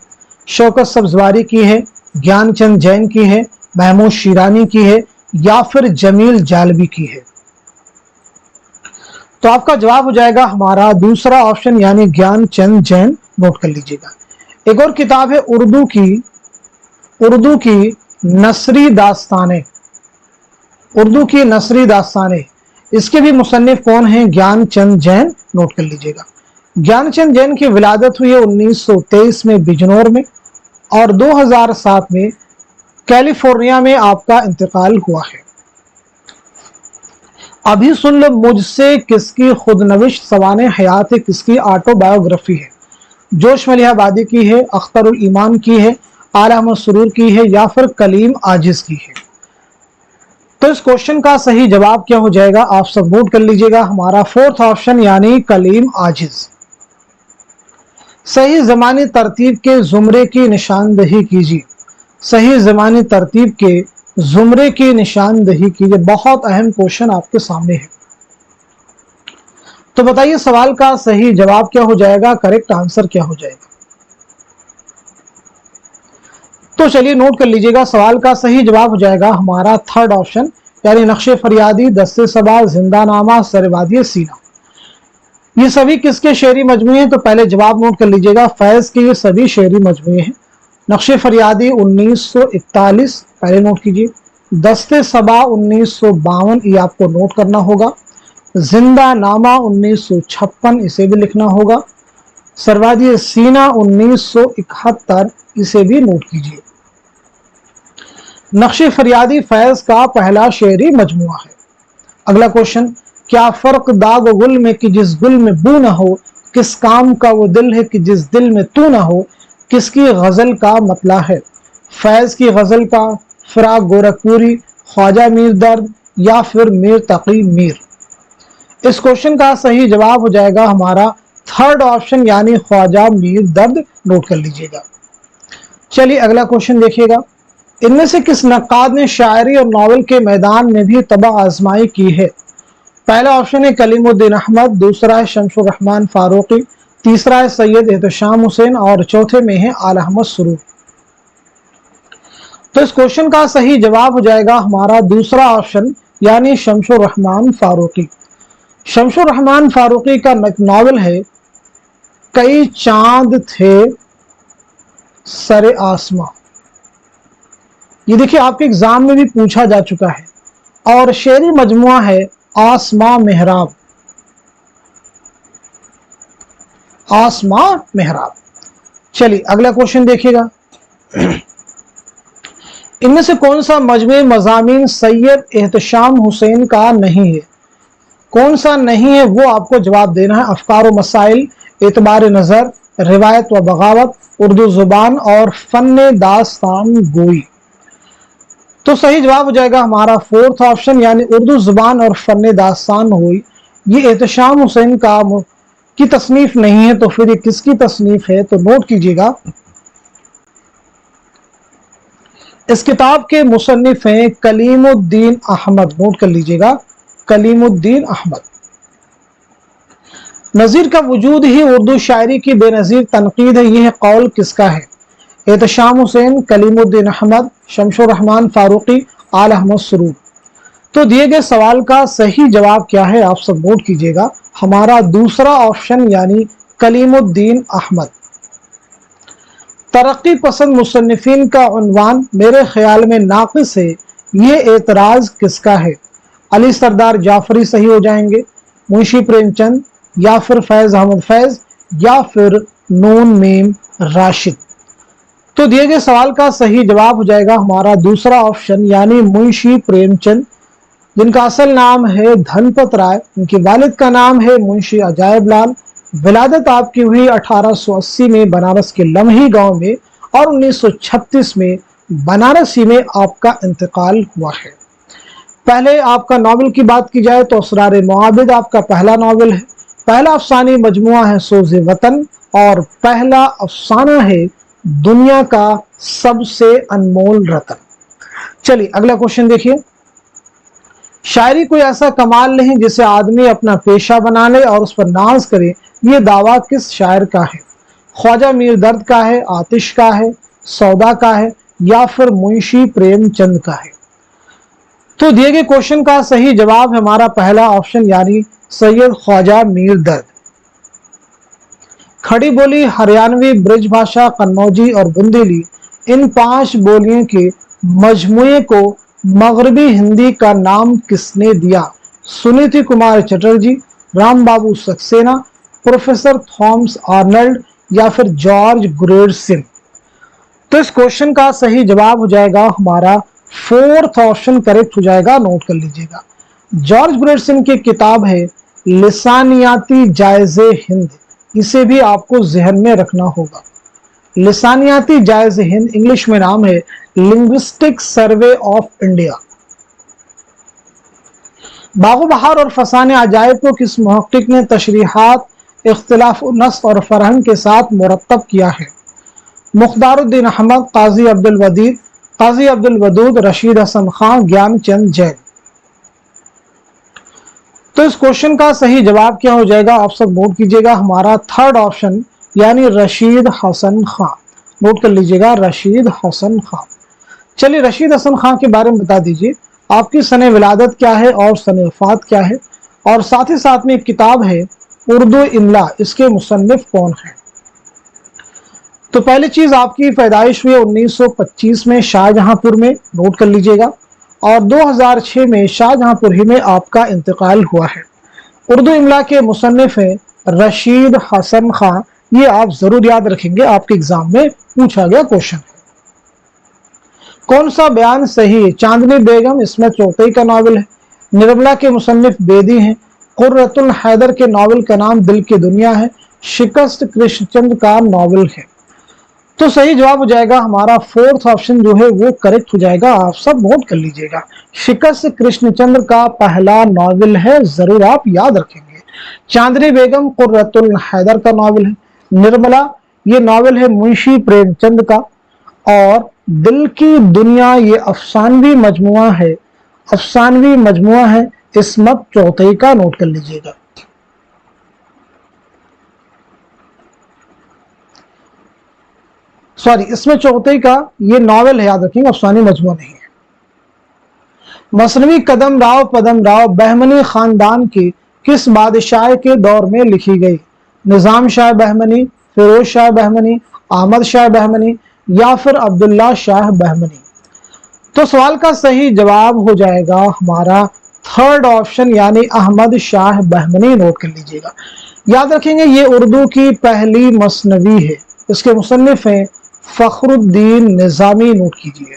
शौकत सब्जवारी की है, ज्ञानचंद जैन की है, महमूद शिरानी की है, या फिर जमील जालबी की है? तो आपका जवाब हो जाएगा हमारा दूसरा ऑप्शन यानी ज्ञानचंद जैन। नोट कर लीजिएगा। एक और किताब है उर्दू की नसरी दास्तानें, उर्दू की नसरी दास्तानें, इसके भी मुसन्निफ कौन हैं? ज्ञानचंद जैन। नोट कर लीजिएगा। ज्ञानचंद जैन की विलादत हुई है 1923 में बिजनौर में, और 2007 में कैलिफोर्निया में आपका इंतकाल हुआ है। अभी सुन लो मुझसे किसकी खुदनविश सवाने हयात है, किसकी ऑटोबायोग्राफी है? जोश मलिहाबादी की है, अख्तरुल ईमान की है, आला अहमद सुरूर की है, या फिर कलीम आजिज की है? तो इस क्वेश्चन का सही जवाब क्या हो जाएगा? आप सब नोट कर लीजिएगा, हमारा फोर्थ ऑप्शन यानी कलीम आजिज। सही ज़मानी तरतीब के ज़ुमरे की निशानदही कीजिए। सही ज़मानी तरतीब के ज़ुमरे की निशानदही कीजिए। बहुत अहम क्वेश्चन आपके सामने है। तो बताइए सवाल का सही जवाब क्या हो जाएगा, करेक्ट आंसर क्या हो जाएगा? तो चलिए नोट कर लीजिएगा, सवाल का सही जवाब हो जाएगा हमारा थर्ड ऑप्शन यानी नक्शे फरियादी, दस्ते सबा, जिंदानामा, सरवादी सीना। ये सभी किसके शेरी मजमूए हैं? तो पहले जवाब नोट कर लीजिएगा, फैज़ के ये सभी शेरी मजमूए हैं। नक्शे फरियादी 1941 पहले नोट कीजिए, दस्ते सबा 1952 ये आपको नोट करना होगा, जिंदा नामा 1956 इसे भी लिखना होगा, सरवादी सीना 1971 इसे भी नोट कीजिए। नक्शे फरियादी फैज़ का पहला शेरी मजमुआ है। अगला क्वेश्चन, क्या फर्क दाग गुल में कि जिस गुल में बू ना हो, किस काम का वो दिल है कि जिस दिल में तू ना हो, किसकी गजल का मतला है? फैज़ की गजल का, फिराक गोरखपुरी, ख्वाजा मीर दर्द, या फिर मीर तकी मीर? इस क्वेश्चन का सही जवाब हो जाएगा हमारा थर्ड ऑप्शन यानी ख्वाजा मीर दर्द। नोट कर लीजिएगा। चलिए अगला क्वेश्चन देखिएगा, इनमें से किस नक्काद ने शायरी और नावल के मैदान में भी तबा आजमाई की है? पहला ऑप्शन है कलीमुद्दीन अहमद, दूसरा है शमसुर रहमान फारूकी, तीसरा है सैयद एहतशाम हुसैन, और चौथे में है आला अहमद सुरूर। तो इस क्वेश्चन का सही जवाब हो जाएगा हमारा दूसरा ऑप्शन यानी शमसुर रहमान फारूकी। शमसुर रहमान फारूकी का नावल है कई चांद थे सरे आसमां। ये देखिए आपके एग्जाम में भी पूछा जा चुका है, और शेरी मजमुआ है आसमां मेहराब। आसमां मेहराब। चलिए अगला क्वेश्चन देखिएगा, इनमें से कौन सा मजमूए मज़ामीन सैयद एहतशाम हुसैन का नहीं है? कौन सा नहीं है वो आपको जवाब देना है। अफकार व मसाइल, एतबार नज़र, रिवायत व बगावत, उर्दू जुबान, और फन्ने दास्तान गोई। तो सही जवाब हो जाएगा हमारा फोर्थ ऑप्शन यानी उर्दू जुबान और फन्ने दास्तान गोई। ये एहतशाम हुसैन का की तसनीफ नहीं है, तो फिर ये किसकी तसनीफ है? तो नोट कीजिएगा, इस किताब के मुसन्निफ हैं कलीमुद्दीन अहमद। नोट कर लीजिएगा, कलीमुद्दीन अहमद। नज़ीर का वजूद ही उर्दू शायरी की बेनज़ीर तनकीद है, यह कौल किसका है? एहतशाम हुसैन, कलीमुद्दीन अहमद, शमसुर रहमान फारूकी, आला अहमद सुरूर। तो दिए गए सवाल का सही जवाब क्या है? आप सब नोट कीजिएगा, हमारा दूसरा ऑप्शन यानी कलीमुद्दीन अहमद। तरक्की पसंद मुसन्निफीन का उन्वान मेरे ख्याल में नाक़िस है, यह एतराज़ किसका है? अली सरदार जाफरी सही हो जाएंगे, मुंशी प्रेमचंद, या फिर फैज़ अहमद फैज़, या फिर नून मीम राशिद? तो दिए गए सवाल का सही जवाब हो जाएगा हमारा दूसरा ऑप्शन यानी मुंशी प्रेमचंद, जिनका असल नाम है धनपत राय, उनके वालिद का नाम है मुंशी अजायब लाल। विलादत आपकी हुई 1880 में बनारस के लम्ही गांव में, और 1936 में बनारसी में आपका इंतकाल हुआ है। पहले आपका नावल की बात की जाए तो असरार मुआबिद आपका पहला नावल है, पहला अफसानी मजमुआ है सोज़े वतन, और पहला अफसाना है दुनिया का सबसे अनमोल रतन। चलिए अगला क्वेश्चन देखिए। शायरी कोई ऐसा कमाल नहीं जिसे आदमी अपना पेशा बना ले और उस पर नाज करे, ये दावा किस शायर का है? ख्वाजा मीर दर्द का है, आतिश का है, सौदा का है, या फिर मुंशी प्रेमचंद का है? तो दिए गए क्वेश्चन का सही जवाब है हमारा पहला ऑप्शन, यानी सैयद ख्वाजा मीर दर्द। खड़ी बोली, हरियाणवी, ब्रज भाषा, कन्नौजी और बुंदेली, इन 5 बोलियों के मजमुए को मगरबी हिंदी का नाम किसने दिया? सुनीति कुमार चटर्जी, राम बाबू सक्सेना, प्रोफेसर थॉमस आर्नल्ड, या फिर जॉर्ज ग्रेडसन? तो इस क्वेश्चन का सही जवाब हो जाएगा हमारा 4th ऑप्शन करेक्ट हो जाएगा, नोट कर लीजिएगा। जॉर्ज ग्रेडसन की किताब है लिसानियाती जायज़े हिंद, इसे भी आपको जहन में रखना होगा। लिसानियाती जायज़े हिंद इंग्लिश में नाम है लिंग्विस्टिक सर्वे ऑफ इंडिया। बागो बहार और फसाने अजायब को किस मुहक्किक ने तशरीहात, इख्तिलाफ नस्ल और फरहंग के साथ मुरतब किया है? मुख्तारुद्दीन अहमद, काजी अब्दुल वदीद, काजी अब्दुल वदूद, रशीद हसन खान, ज्ञानचंद जैन? तो इस क्वेश्चन का सही जवाब क्या हो जाएगा, आप सब नोट कीजिएगा, हमारा 3rd ऑप्शन, यानी रशीद हसन खान। नोट कर लीजिएगा, रशीद हसन खान। चलिए रशीद हसन खान के बारे में बता दीजिए, आपकी सने विलादत क्या है और सने वफात क्या है, और साथ ही साथ में एक किताब है उर्दू इमला, इसके मुसन्निफ कौन है? तो पहली चीज, आपकी पैदाइश हुई 1925 में शाहजहांपुर में, नोट कर लीजिएगा, और 2006 में शाहजहांपुर ही में आपका इंतकाल हुआ है। उर्दू इमला के मुसन्निफ हैं रशीद हसन खान, ये आप जरूर याद रखेंगे, आपके एग्जाम में पूछा गया क्वेश्चन है। कौन सा बयान सही है? चांदनी बेगम इसमें चौथई का नावल है, निर्मला के मुसन्निफ बेदी हैं, कुर्रतुल हैदर के नावल का नाम दिल की दुनिया है, शिकस्त कृष्णचंद्र का नावल है? तो सही जवाब हो जाएगा हमारा 4th ऑप्शन जो है वो करेक्ट हो जाएगा, आप सब नोट कर लीजिएगा। शिकस्त कृष्णचंद्र का पहला नावल है, जरूर आप याद रखेंगे। चांदनी बेगम कुर्रतुल हैदर का नावल है, निर्मला ये नावल है मुंशी प्रेमचंद का, और दिल की दुनिया ये अफसानवी मजमुआ है, अफसानवी मजमुआ है, इस्मत चौथई का, नोट कर लीजिएगा। सॉरी, इसमें चौथई का ये नावल है, याद रखेंगे, अफसानी मजमुआ नहीं है। मसनवी कदम राव पदम राव बहमनी खानदान के किस बादशाह के दौर में लिखी गई? निजाम शाह बहमनी, फिरोज शाह बहमनी, अहमद शाह बहमनी, या फिर अब्दुल्ला शाह बहमनी? तो सवाल का सही जवाब हो जाएगा हमारा 3rd ऑप्शन, यानी अहमद शाह बहमनी, नोट कर लीजिएगा। याद रखेंगे ये उर्दू की पहली मसनवी है, इसके मुसन्निफ हैं फखरुद्दीन निजामी, नोट कीजिए।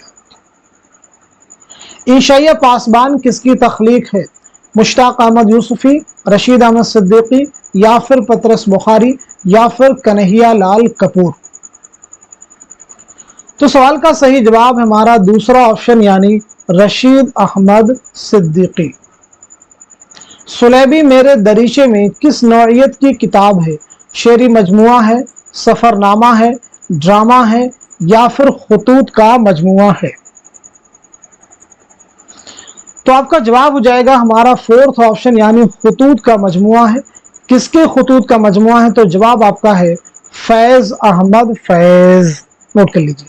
इंशाइया पासबान किसकी तख्लीक है? मुश्ताक अहमद यूसुफी, रशीद अहमद सिद्दीकी, या फिर पतरस बुखारी, या फिर कन्हैया लाल कपूर? तो सवाल का सही जवाब है हमारा दूसरा ऑप्शन, यानी रशीद अहमद सिद्दीकी। सुलेबी मेरे दरीचे में किस नौइयत की किताब है? शेरी मजमुआ है, सफरनामा है, ड्रामा है, या फिर खुतूत का मजमुआ है? तो आपका जवाब हो जाएगा हमारा 4th ऑप्शन, यानी खुतूत का मजमुआ है। किसके खुतूत का मजमुआ है? तो जवाब आपका है फैज अहमद फैज, नोट कर लीजिए।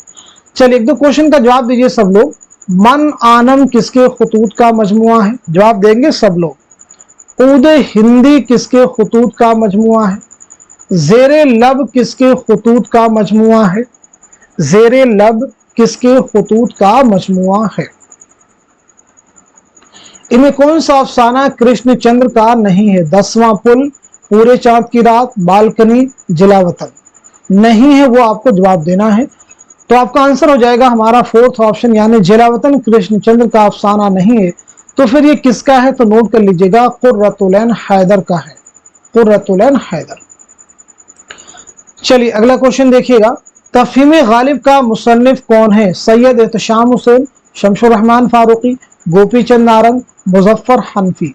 चलिए एक दो क्वेश्चन का जवाब दीजिए सब लोग। मन आनम किसके खुतूत का मजमुआ है? जवाब देंगे सब लोग। ऊद हिंदी किसके खुतूत का मजमुआ है? जेरे लब किसके खुतूत का मजमुआ है? जेरे लब किसके खुतूत का मजमुआ है? इनमें कौन सा अफसाना कृष्णचंद्र का नहीं है? 10वां पुल, पूरे चांद की रात, बालकनी, जिलावतन? नहीं है, वो आपको जवाब देना है। तो आपका आंसर हो जाएगा हमारा 4th ऑप्शन, यानी जिलावतन कृष्णचंद्र का अफसाना नहीं है। तो फिर ये किसका है? तो नोट कर लीजिएगा, कुर्रतुल हैदर का है, कुर्रतुल हैदर। चलिए अगला क्वेश्चन देखिएगा। तफहीम गालिब का मुसन्निफ कौन है? सैयद एहतशाम हुसैन, शमशुर रहमान फारूकी, गोपी चंद नारंग, मुजफ्फर हनफी।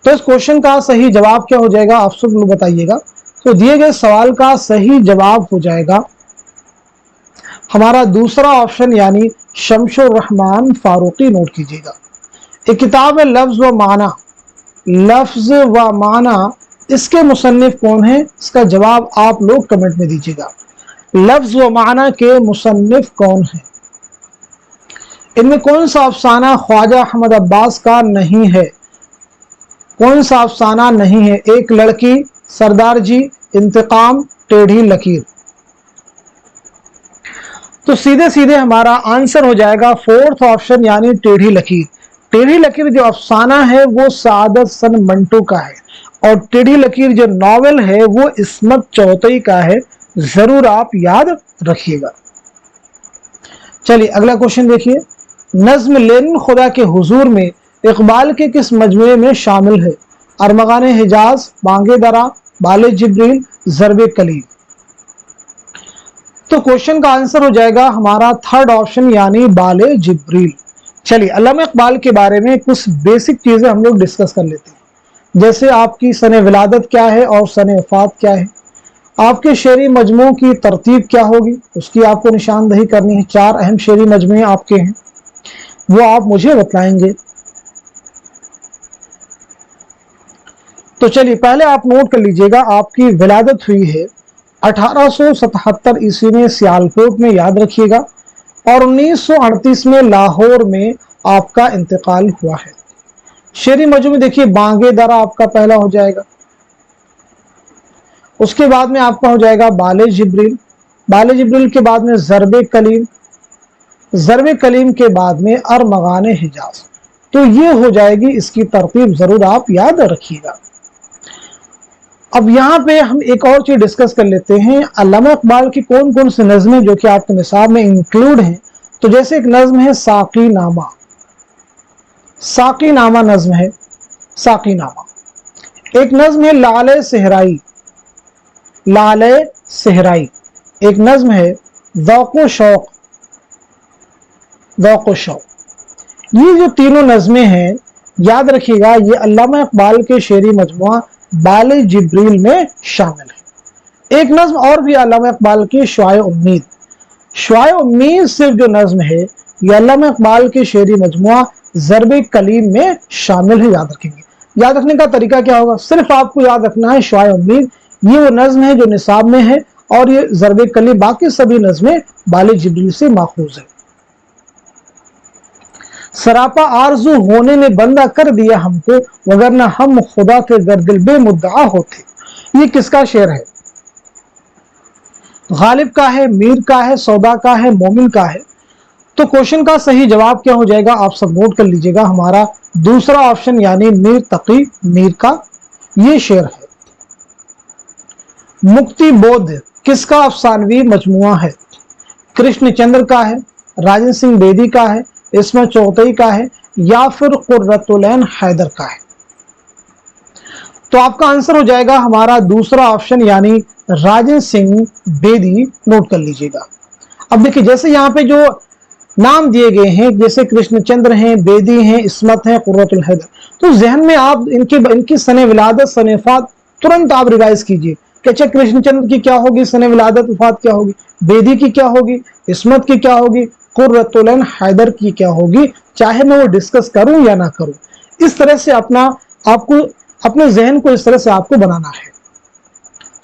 तो इस क्वेश्चन का सही जवाब क्या हो जाएगा, आप सब लोग बताइएगा। तो दिए गए सवाल का सही जवाब हो जाएगा हमारा दूसरा ऑप्शन यानी शमशुर रहमान फारूकी। नोट कीजिएगा, एक किताब है लफ्ज व माना, लफ्ज व माना, इसके मुसन्निफ कौन है, इसका जवाब आप लोग कमेंट में दीजिएगा। लफ्ज व माना के मुसन्निफ कौन है, इनमें कौन सा अफसाना ख्वाजा अहमद अब्बास का नहीं है, कौन सा अफसाना नहीं है। एक लड़की, सरदार जी, इंतकाम, टेढ़ी लकीर। तो सीधे सीधे हमारा आंसर हो जाएगा फोर्थ ऑप्शन यानी टेढ़ी लकीर। टेढ़ी लकीर जो अफसाना है वो सादत सन मंटू का है, और टेढ़ी लकीर जो नॉवेल है वो इस्मत चौधरी का है। जरूर आप याद रखिएगा। चलिए अगला क्वेश्चन देखिए, नज्म लेनिन खुदा के हुजूर में इकबाल के किस मजमूए में शामिल है। अरमगान हिजाज, बांगे दरा, बाले जिब्रील, ज़रबे कलीम। तो क्वेश्चन का आंसर हो जाएगा हमारा थर्ड ऑप्शन यानी बाले जिब्रील। चलिए अल्लामा इकबाल के बारे में कुछ बेसिक चीजें हम लोग डिस्कस कर लेते हैं, जैसे आपकी सने विलादत क्या है और सने वफात क्या है, आपके शेरी मजमू की तरतीब क्या होगी, उसकी आपको निशानदही करनी है। 4 अहम शेरी मजमू आपके हैं, वो आप मुझे बताएंगे। तो चलिए पहले आप नोट कर लीजिएगा, आपकी विलादत हुई है 1877 ईस्वी में सियालकोट में, याद रखिएगा, और 1938 में लाहौर में आपका इंतकाल हुआ है। शेरी मजमू देखिए, बांगे दरा आपका पहला हो जाएगा, उसके बाद में आपका हो जाएगा बाले जिब्रील, बाले जिब्रील के बाद में ज़रबे कलीम, ज़रबे कलीम के बाद में अरमगान हिजाज। तो ये हो जाएगी इसकी तरतीब, जरूर आप याद रखिएगा। अब यहाँ पे हम एक और चीज डिस्कस कर लेते हैं, अल्लामा इकबाल की कौन कौन सी नज़में जो कि आपके निसाब में इंक्लूड हैं। तो जैसे एक नज्म है साकी नामा, साकी नामा नज्म है, साकी नामा। एक नज्म है लाले सहराई, लाले सहराई। एक नज्म है ज़ौक़ो शौक़, ज़ौक़ो शौक़। ये जो तीनों नज़में हैं, याद रखिएगा, ये अल्लामा इकबाल के शेरी मजमुआ बाले जिब्रील में शामिल है। एक नज्म और भी अल्लामा इकबाल की शुआए उम्मीद, शुआए उम्मीद सिर्फ जो नज्म है ये अल्लामा इकबाल के शेरी मजमुआ ज़रबे कलीम में शामिल है। याद रखेंगे, याद रखने का तरीका क्या होगा, सिर्फ आपको याद रखना है शुआए उम्मीद ये वो नज्म है जो निसाब में है, और ये ज़रबे कलीम, बाकी सभी नज़में बाले जिब्रील से माखूज है। सरापा आरजू होने ने बंदा कर दिया हमको, वगरना हम खुदा के गर्दिल बेमुद्दा होते। ये किसका शेर है, गालिब का है, मीर का है, सौदा का है, मोमिन का है। तो क्वेश्चन का सही जवाब क्या हो जाएगा, आप सब नोट कर लीजिएगा, हमारा दूसरा ऑप्शन यानी मीर तकी मीर का ये शेर है। मुक्ति बोध किसका अफसानवी मजमुआ है, कृष्ण चंद्र का है, राजन सिंह बेदी का है, इस्मत चौधरी का है, या फिर कुर्रतुल ऐन हैदर का है। तो आपका आंसर हो जाएगा हमारा दूसरा ऑप्शन यानी राजन सिंह बेदी। नोट कर लीजिएगा। अब देखिए जैसे यहाँ पे जो नाम दिए गए हैं, जैसे कृष्णचंद्र हैं, बेदी हैं, इस्मत हैं, कुर्रतुल हैदर, तो जहन में आप इनकी सने विलादत सने वफात तुरंत आप रिवाइज कीजिए कि अच्छा कृष्णचंद्र की क्या होगी, सने विलादत वफात क्या होगी, बेदी की क्या होगी, इस्मत की क्या होगी, कुर्रतुल ऐन हैदर की क्या होगी, चाहे मैं वो डिस्कस करूं या ना करूं। इस तरह से आपको अपने जहन को इस तरह से आपको बनाना है।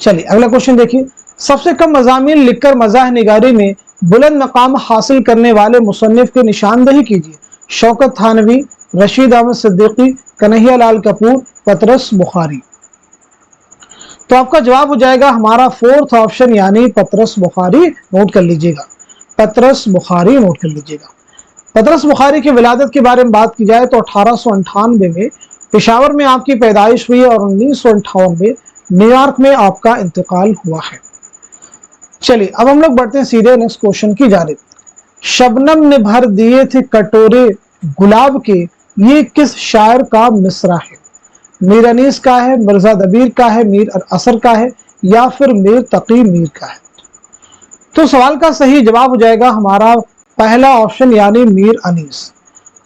चलिए अगला क्वेश्चन देखिए, सबसे कम मज़ामीन लिखकर मज़ाह निगारी में बुलंद मकाम हासिल करने वाले मुसन्निफ की निशानदही कीजिए। शौकत थानवी, रशीद अहमद सिद्दीकी, कन्हैया लाल कपूर, पतरस बुखारी। तो आपका जवाब हो जाएगा हमारा फोर्थ ऑप्शन यानी पतरस बुखारी। नोट कर लीजिएगा, पतरस बुखारी नोट कर लीजिएगा। पतरस बुखारी की विलादत के बारे में बात की जाए तो 1898 में पेशावर में आपकी पैदाइश हुई और 1958 में न्यूयॉर्क में आपका इंतकाल हुआ है। चलिए अब हम लोग बढ़ते हैं सीधे नेक्स्ट क्वेश्चन की जानिब। शबनम ने भर दिए थे कटोरे गुलाब के, ये किस शायर का मिसरा है, मीर अनीस का है, मिर्जा दबीर का है, मीर असर का है, या फिर मीर तकी मीर का है। तो सवाल का सही जवाब हो जाएगा हमारा पहला ऑप्शन यानी मीर अनीस।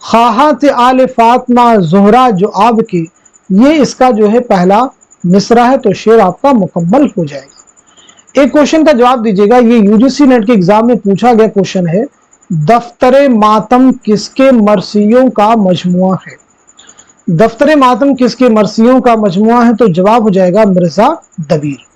خواہات آل فاطمہ زہرا جو آپ کی، یہ اس کا جو ہے پہلا مصرع ہے، تو شعر آپ کا مکمل ہو جائے گا۔ ایک کوشچن کا جواب دیجیے گا، یہ UGC نیٹ کے ایگزام میں پوچھا گیا کوشچن ہے، دفتر ماتم کس کے مرثیوں کا مجموعہ ہے؟ دفتر ماتم کس کے مرثیوں کا مجموعہ ہے؟ تو جواب ہو جائے گا مرزا دبیر۔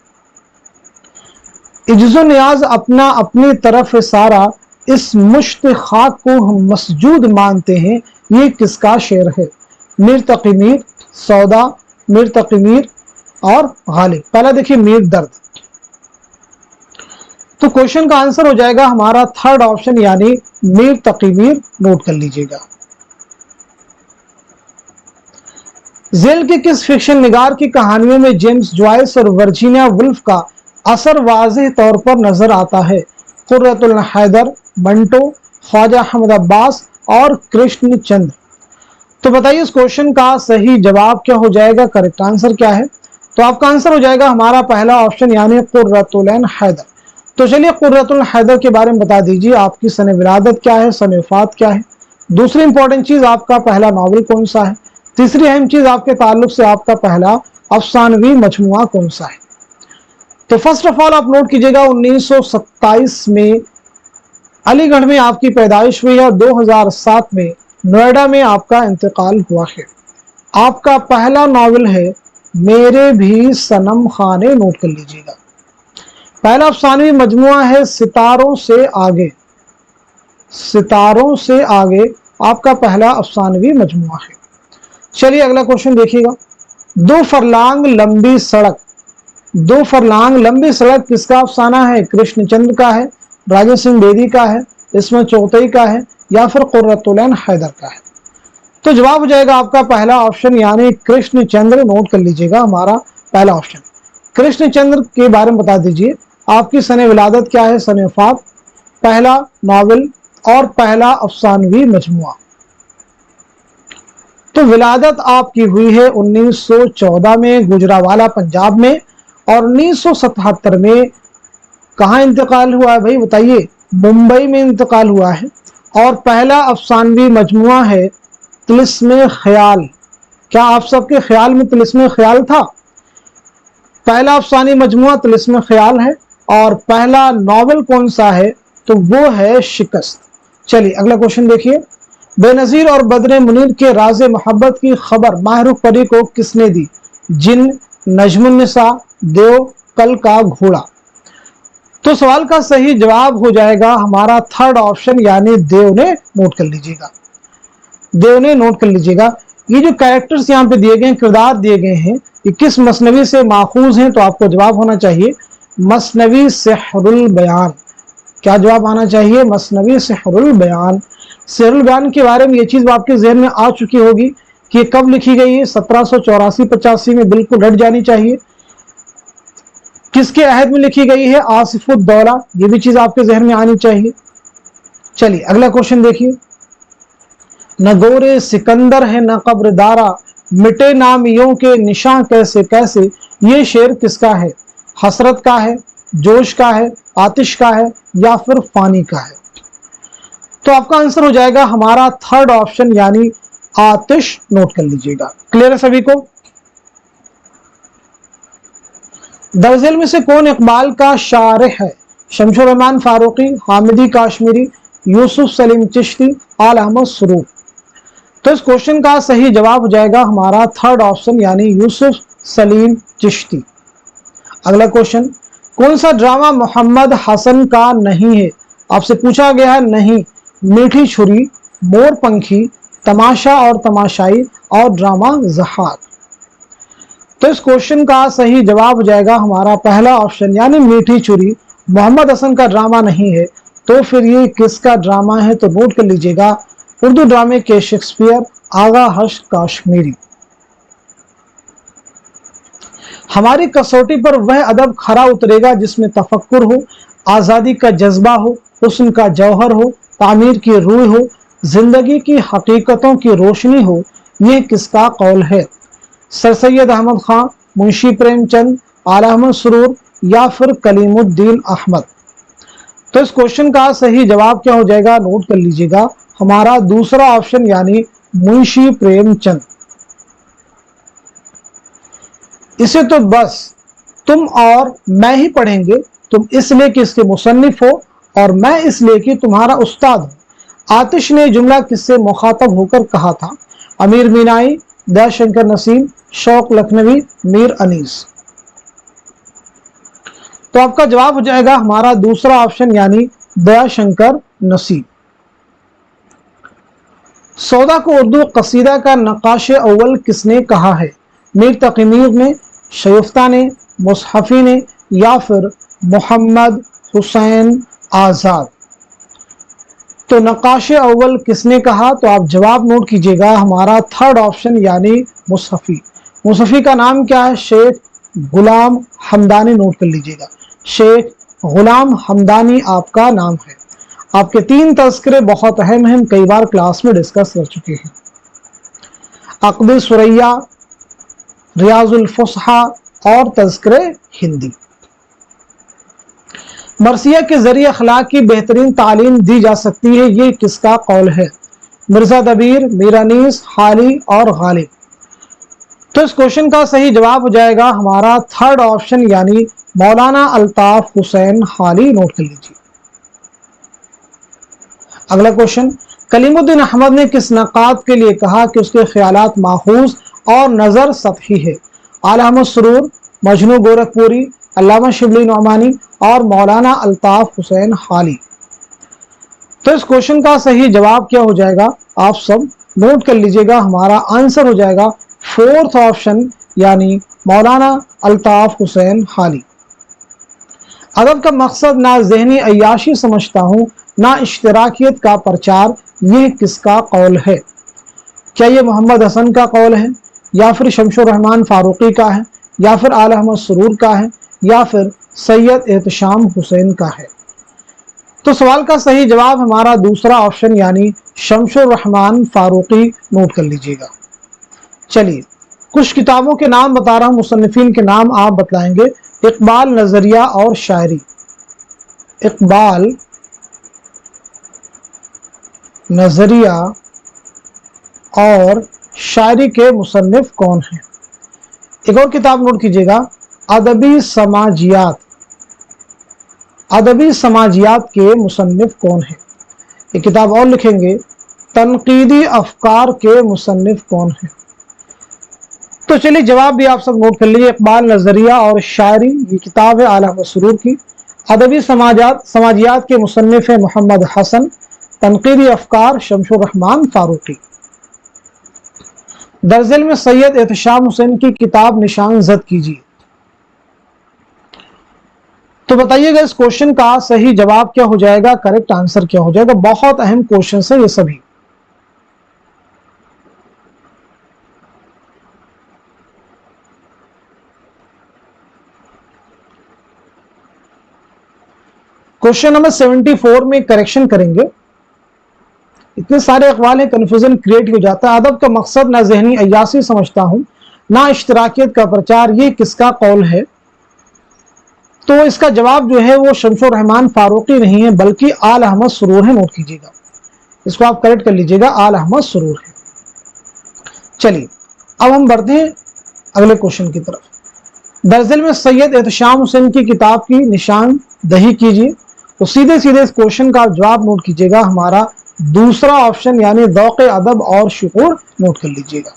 عجز و نیاز اپنا اپنی طرف سارا، اس مشت خاک کو ہم مسجود مانتے ہیں، یہ کس کا شعر ہے؟ میر تقی میر، سودا، میر تقی میر اور غالب۔ پہلا دیکھیے میر درد، تو کوشچن کا آنسر ہو جائے گا ہمارا تھرڈ آپشن یعنی میر تقی میر، نوٹ کر لیجئے گا۔ ذیل کے کس فکشن نگار کی کہانیوں میں جیمز جوائس اور ورجینیا وولف کا اثر واضح طور پر نظر آتا ہے؟ قرۃ العین حیدر، منٹو، خواجہ احمد عباس اور کرشن چندر۔ تو بتائیے اس کوشچن کا صحیح جواب کیا ہو جائے گا، کریکٹ آنسر کیا ہے؟ تو آپ کا آنسر ہو جائے گا ہمارا پہلا آپشن یعنی قرۃ العین حیدر۔ تو چلیے قرۃ العین حیدر کے بارے میں بتا دیجیے، آپ کی سن ولادت کیا ہے، سن وفات کیا ہے؟ دوسری امپورٹنٹ چیز آپ کا پہلا ناول کون سا ہے؟ تیسری اہم چیز آپ کے تعلق سے آپ کا پہلا افسانوی مجموعہ کون سا ہے؟ تو فرسٹ آف آل آپ نوٹ کیجئے گا 1927 میں علی گڑھ میں آپ کی پیدائش ہوئی ہے اور 2007 میں نوئیڈا میں آپ کا انتقال ہوا ہے۔ آپ کا پہلا ناول ہے میرے بھی صنم خانے، نوٹ کر لیجئے گا۔ پہلا افسانوی مجموعہ ہے ستاروں سے آگے، ستاروں سے آگے آپ کا پہلا افسانوی مجموعہ ہے۔ چلیے اگلا کوشچن دیکھیے گا، دو فرلانگ لمبی سڑک، دو فرلانگ لمبی سڑک کس کا افسانہ ہے؟ کرشن چندر کا ہے، راجا سنگھ بیدی کا ہے، عصمت چوگتائی کا ہے یا پھر قرۃ العین حیدر کا ہے؟ تو جواب ہو جائے گا آپ کا پہلا آپشن یعنی کرشن چندر، نوٹ کر لیجئے گا ہمارا پہلا آپشن۔ کرشن چندر کے بارے میں بتا دیجئے، آپ کی سن ولادت کیا ہے، سن وفات، پہلا ناول اور پہلا افسانوی مجموعہ؟ تو ولادت آپ کی ہوئی ہے 1914 میں گجرانوالہ پنجاب میں، اور 1977 میں کہاں انتقال ہوا ہے بھائی بتائیے؟ ممبئی میں انتقال ہوا ہے۔ اور پہلا افسانوی مجموعہ ہے طلسم خیال۔ کیا آپ سب کے خیال میں طلسم خیال تھا؟ پہلا افسانوی مجموعہ طلسم خیال ہے، اور پہلا ناول کون سا ہے؟ تو وہ ہے شکست۔ چلیے اگلا کوشچن دیکھیے، بے نظیر اور بدر منیر کے راز محبت کی خبر ماہ رخ پری کو کس نے دی؟ جن، نجم النساء، دیو، کل کا گھوڑا۔ تو سوال کا صحیح جواب ہو جائے گا ہمارا تھرڈ آپشن یعنی دیو نے، نوٹ کر لیجئے گا، دیو نے، نوٹ کر لیجئے گا۔ یہ جو کریکٹرز یہاں پہ دیے گئے ہیں، کردار دیے گئے ہیں، یہ کس مثنوی سے ماخوذ ہیں؟ تو آپ کو جواب ہونا چاہیے مثنوی سحر البیان۔ کیا جواب آنا چاہیے؟ مثنوی سحر البیان۔ سحر البیان کے بارے میں یہ چیز آپ کے ذہن میں آ چکی ہوگی کہ یہ کب لکھی گئی ہے، 1784-85 میں، بالکل رٹ جانی چاہیے۔ کس کے عہد میں لکھی گئی ہے؟ آصف الدولہ، یہ بھی چیز آپ کے ذہن میں آنی چاہیے۔ چلیے اگلا کوشچن دیکھیے، نہ گورے سکندر ہے نہ قبر دارا، مٹے نامیوں کے نشاں کیسے کیسے، یہ شعر کس کا ہے؟ حسرت کا ہے، جوش کا ہے، آتش کا ہے یا پھر فانی کا ہے؟ تو آپ کا آنسر ہو جائے گا ہمارا تھرڈ آپشن یعنی آتش، نوٹ کر لیجئے گا۔ کلیئر ہے سبھی کو؟ درذیل میں سے کون اقبال کا شارح ہے؟ شمس الرحمن فاروقی، حامدی کاشمیری، یوسف سلیم چشتی، آل احمد سرور۔ تو اس کوشچن کا صحیح جواب ہو جائے گا ہمارا تھرڈ آپشن یعنی یوسف سلیم چشتی۔ اگلا کوشچن، کون سا ڈرامہ محمد حسن کا نہیں ہے؟ آپ سے پوچھا گیا ہے نہیں، میٹھی چھری، مور پنکھی، تماشا اور تماشائی اور ڈرامہ ضحاک۔ تو اس کوشچن کا صحیح جواب ہو جائے گا ہمارا پہلا آپشن یعنی میٹھی چھری، محمد حسن کا ڈرامہ نہیں ہے۔ تو پھر یہ کس کا ڈرامہ ہے؟ تو نوٹ کر لیجئے گا، اردو ڈرامے کے شیکسپیئر آغا حشر کاشمیری۔ ہماری کسوٹی پر وہ ادب کھرا اترے گا جس میں تفکر ہو، آزادی کا جذبہ ہو، حسن کا جوہر ہو، تعمیر کی روح ہو، زندگی کی حقیقتوں کی روشنی ہو، یہ کس کا قول ہے؟ سر سید احمد خان، منشی پریم چند، آل احمد سرور یا پھر کلیم الدین احمد؟ تو اس کوشچن کا صحیح جواب کیا ہو جائے گا؟ نوٹ کر لیجئے گا हमारा दूसरा ऑप्शन यानी मुंशी प्रेमचंद। इसे तो बस तुम और मैं ही पढ़ेंगे, तुम इसलिए कि इसके मुसन्निफ हो और मैं इसलिए कि तुम्हारा उस्ताद हूं। आतिश ने जुमला किससे मुखातब होकर कहा था? अमीर मीनाई, दयाशंकर नसीम, शौक लखनवी, मीर अनीस। तो आपका जवाब हो जाएगा हमारा दूसरा ऑप्शन यानी दयाशंकर नसीम। सौदा को उर्दू कसीदा का नक्काश अव्वल किसने कहा है? मीर तकी मीर ने, शगुफ्ता ने, मुसहफी ने, या फिर मोहम्मद हुसैन आजाद। तो नक्काश अव्वल किसने कहा? तो आप जवाब नोट कीजिएगा हमारा थर्ड ऑप्शन यानी मुसहफी। मुसहफी का नाम क्या है? शेख गुलाम हमदानी। नोट कर लीजिएगा, शेख गुलाम हमदानी आपका नाम है। आपके 3 तज़किरे बहुत अहम हैं, कई बार क्लास में डिस्कस कर चुके हैं। अक़द सुरैया, रियाजुल फुसहा और तज़किरे हिंदी। मरसिया के जरिए अखलाक की बेहतरीन तालीम दी जा सकती है, ये किसका कौल है? मिर्जा दबीर, मीर अनीस, हाली और गालिब। तो इस क्वेश्चन का सही जवाब हो जाएगा हमारा थर्ड ऑप्शन यानी मौलाना अल्ताफ हुसैन हाली। नोट कर लीजिए। अगला क्वेश्चन, कलीमुद्दीन अहमद ने किस नक़ाद के लिए कहा कि उसके ख्यालात माखूज और नज़र सतही है? आला अहमद सुरूर, मजनू गोरखपुरी, अल्लामा शिबली नौमानी और मौलाना अल्ताफ हुसैन हाली। तो इस क्वेश्चन का सही जवाब क्या हो जाएगा? आप सब नोट कर लीजिएगा, हमारा आंसर हो जाएगा फोर्थ ऑप्शन यानी मौलाना अल्ताफ हुसैन हाली। अदब का मकसद ना ज़हनी अय्याशी समझता हूँ ना इश्तराकियत का प्रचार, यह किसका कौल है? क्या ये मोहम्मद हसन का कौल है, या फिर शमशुर रहमान फारूकी का है, या फिर आला अहमद सुरूर का है, या फिर सैयद एहतशाम हुसैन का है? तो सवाल का सही जवाब हमारा दूसरा ऑप्शन यानी शमशुर रहमान फारूकी। नोट कर लीजिएगा। चलिए कुछ किताबों के नाम बता रहा हूं, मुसन्निफीन के नाम आप बतलाएंगे। इकबाल, नजरिया और शायरी। इकबाल, नजरिया और शायरी के मुसन्निफ कौन हैं? एक और किताब नोट कीजिएगा, अदबी समाजियात। अदबी समाजियात के मुसन्निफ कौन है? एक किताब और लिखेंगे, तनकीदी अफकार के मुसन्निफ कौन है? तो चलिए जवाब भी आप सब नोट कर लीजिए। इकबाल, नजरिया और शायरी, ये किताब है आला अहमद सुरूर की। अदबी समाजियात के मुसन्निफ है मोहम्मद हसन। तनकीदी अफकार शमशुर रहमान फारूकी। दरअसल में सैयद एहतशाम हुसैन की किताब निशान जद कीजिए। तो बताइएगा इस क्वेश्चन का सही जवाब क्या हो जाएगा, करेक्ट आंसर क्या हो जाएगा? बहुत अहम क्वेश्चन है ये सभी। क्वेश्चन नंबर 74 में करेक्शन करेंगे। इतने सारे अखवाल हैं, कन्फ्यूजन क्रिएट हो जाता है। अदब का मकसद ना ज़हनी अय्यासी समझता हूं ना इश्तराकियत का प्रचार, ये किसका कौल है? तो इसका जवाब जो है वो शमशुर रहमान फारूकी नहीं है बल्कि आला अहमद सुरूर है। नोट कीजिएगा, इसको आप करेक्ट कर लीजिएगा, आला अहमद सुरूर है। चलिए अब हम बढ़ते हैं अगले क्वेश्चन की तरफ। दरअसल में सैयद एहतशाम हुसैन की किताब की निशान दही कीजिए। तो सीधे सीधे इस क्वेश्चन का जवाब नोट कीजिएगा, हमारा दूसरा ऑप्शन यानी ज़ौक़ अदब और शुऊर। नोट कर लीजिएगा।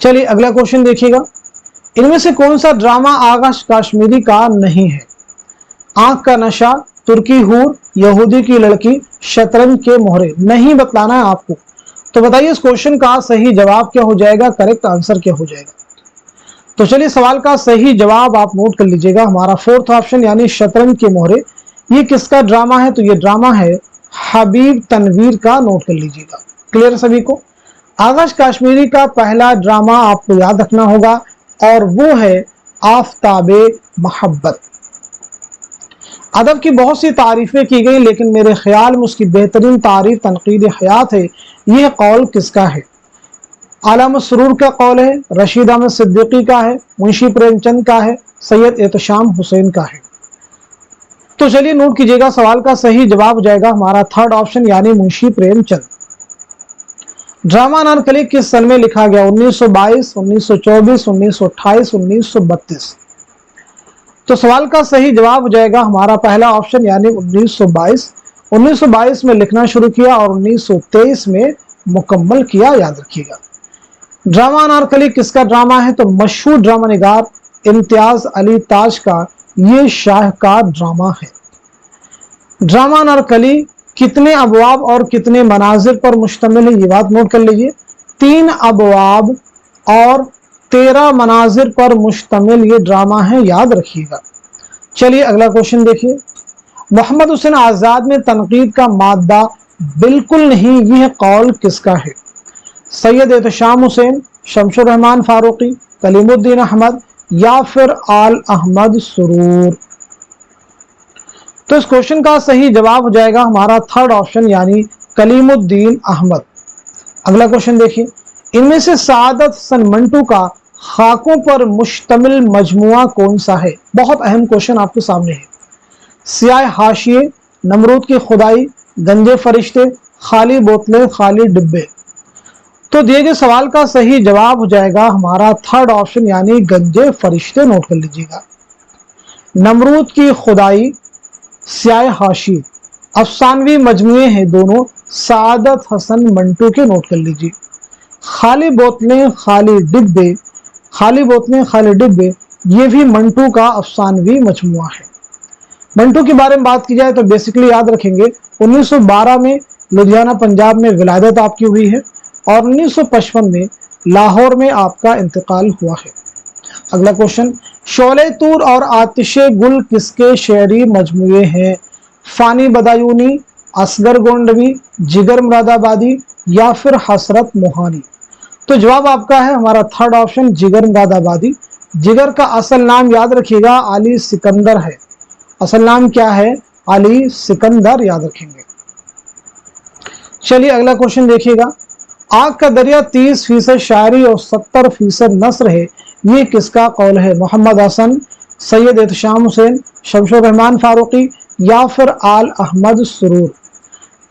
चलिए अगला क्वेश्चन देखिएगा, इनमें से कौन सा ड्रामा आगा कश्मीरी का नहीं है? आंख का नशा, तुर्की हूर, यहूदी की लड़की, शतरंज के मोहरे। नहीं बतलाना है आपको। तो बताइए इस क्वेश्चन का सही जवाब क्या हो जाएगा, करेक्ट आंसर क्या हो जाएगा? तो चलिए सवाल का सही जवाब आप नोट कर लीजिएगा, हमारा फोर्थ ऑप्शन यानी शतरंज के मोहरे। ये किसका ड्रामा है? तो ये ड्रामा है हबीब तनवीर का। नोट कर लीजिएगा। क्लियर सभी को? आगाश कश्मीरी का पहला ड्रामा आपको याद रखना होगा और वो है आफताबे मोहब्बत। अदब की बहुत सी तारीफें की गई लेकिन मेरे ख्याल में उसकी बेहतरीन तारीफ तनकीद हयात है। यह कौल किसका है? आला अहमद सुरूर का कौल है, रशीद अहमद सिद्दीकी का है, मुंशी प्रेमचंद का है, सैयद एहतशाम हुसैन का है। तो चलिए नोट कीजिएगा, सवाल का सही जवाब हो जाएगा हमारा थर्ड ऑप्शन यानी मुंशी प्रेमचंद। ड्रामा अनारकली किस सन में लिखा गया? 1922, 1924, 1928, 1932। तो सवाल का सही जवाब हो जाएगा हमारा पहला ऑप्शन यानी 1922। 1922 में लिखना शुरू किया और 1923 में मुकम्मल किया, याद रखिएगा। ड्रामा अनारकली किसका ड्रामा है? तो मशहूर ड्रामा निगार इम्तियाज अली ताज का ये शाहकार ड्रामा है। ड्रामा अनारकली कितने अबवाब और कितने मनाजिर पर मुश्तमिल है? ये बात नोट कर लीजिए, 3 अबवाब और 13 मनाजिर पर मुश्तमिल ये ड्रामा है, याद रखिएगा। चलिए अगला क्वेश्चन देखिए। मोहम्मद हुसैन आजाद में तनकीद का मादा बिल्कुल नहीं, यह कौल किसका है? सैयद एहतशाम हुसैन, शमशुर रहमान फारूकी, कलीमुद्दीन अहमद या फिर आल अहमद सुरूर। तो इस क्वेश्चन का सही जवाब हो जाएगा हमारा थर्ड ऑप्शन यानी कलीमुद्दीन अहमद। अगला क्वेश्चन देखिए। इनमें से सआदत हसन मंटू का खाकों पर मुश्तमिल मजमुआ कौन सा है? बहुत अहम क्वेश्चन आपके सामने है। सियाह हाशिए, नमरूद की खुदाई, गंजे फरिश्ते, खाली बोतलें, खाली डिब्बे। तो दिए गए सवाल का सही जवाब हो जाएगा हमारा थर्ड ऑप्शन यानी गंजे फरिश्ते। नोट कर लीजिएगा। नमरूद की खुदाई, सियाह हाशिए अफसानवी मजमुए हैं दोनों, सआदत हसन मंटू के, नोट कर लीजिए। खाली बोतलें खाली डिब्बे, खाली बोतलें खाली डिब्बे ये भी मंटू का अफसानवी मजमुआ है। मंटू के बारे में बात की जाए तो बेसिकली याद रखेंगे 1912 में लुधियाना पंजाब में विलादत आपकी हुई है और 1955 में लाहौर में आपका इंतकाल हुआ है। अगला क्वेश्चन, शोले तूर और आतिशे गुल किसके शेरी मजमुए हैं? फानी बदायूनी, असगर गोंडवी, जिगर मुरादाबादी या फिर हसरत मोहानी। तो जवाब आपका है हमारा थर्ड ऑप्शन जिगर मुरादाबादी। जिगर का असल नाम याद रखिएगा अली सिकंदर है। असल नाम क्या है? अली सिकंदर, याद रखेंगे। चलिए अगला क्वेश्चन देखिएगा। आग का दरिया 30% शायरी और 70% नस्र है, ये किसका कौल है? मोहम्मद हसन, सैयद एहतशाम हुसैन, शमशुर रहमान फारूकी या फिर आल अहमद सुरूर।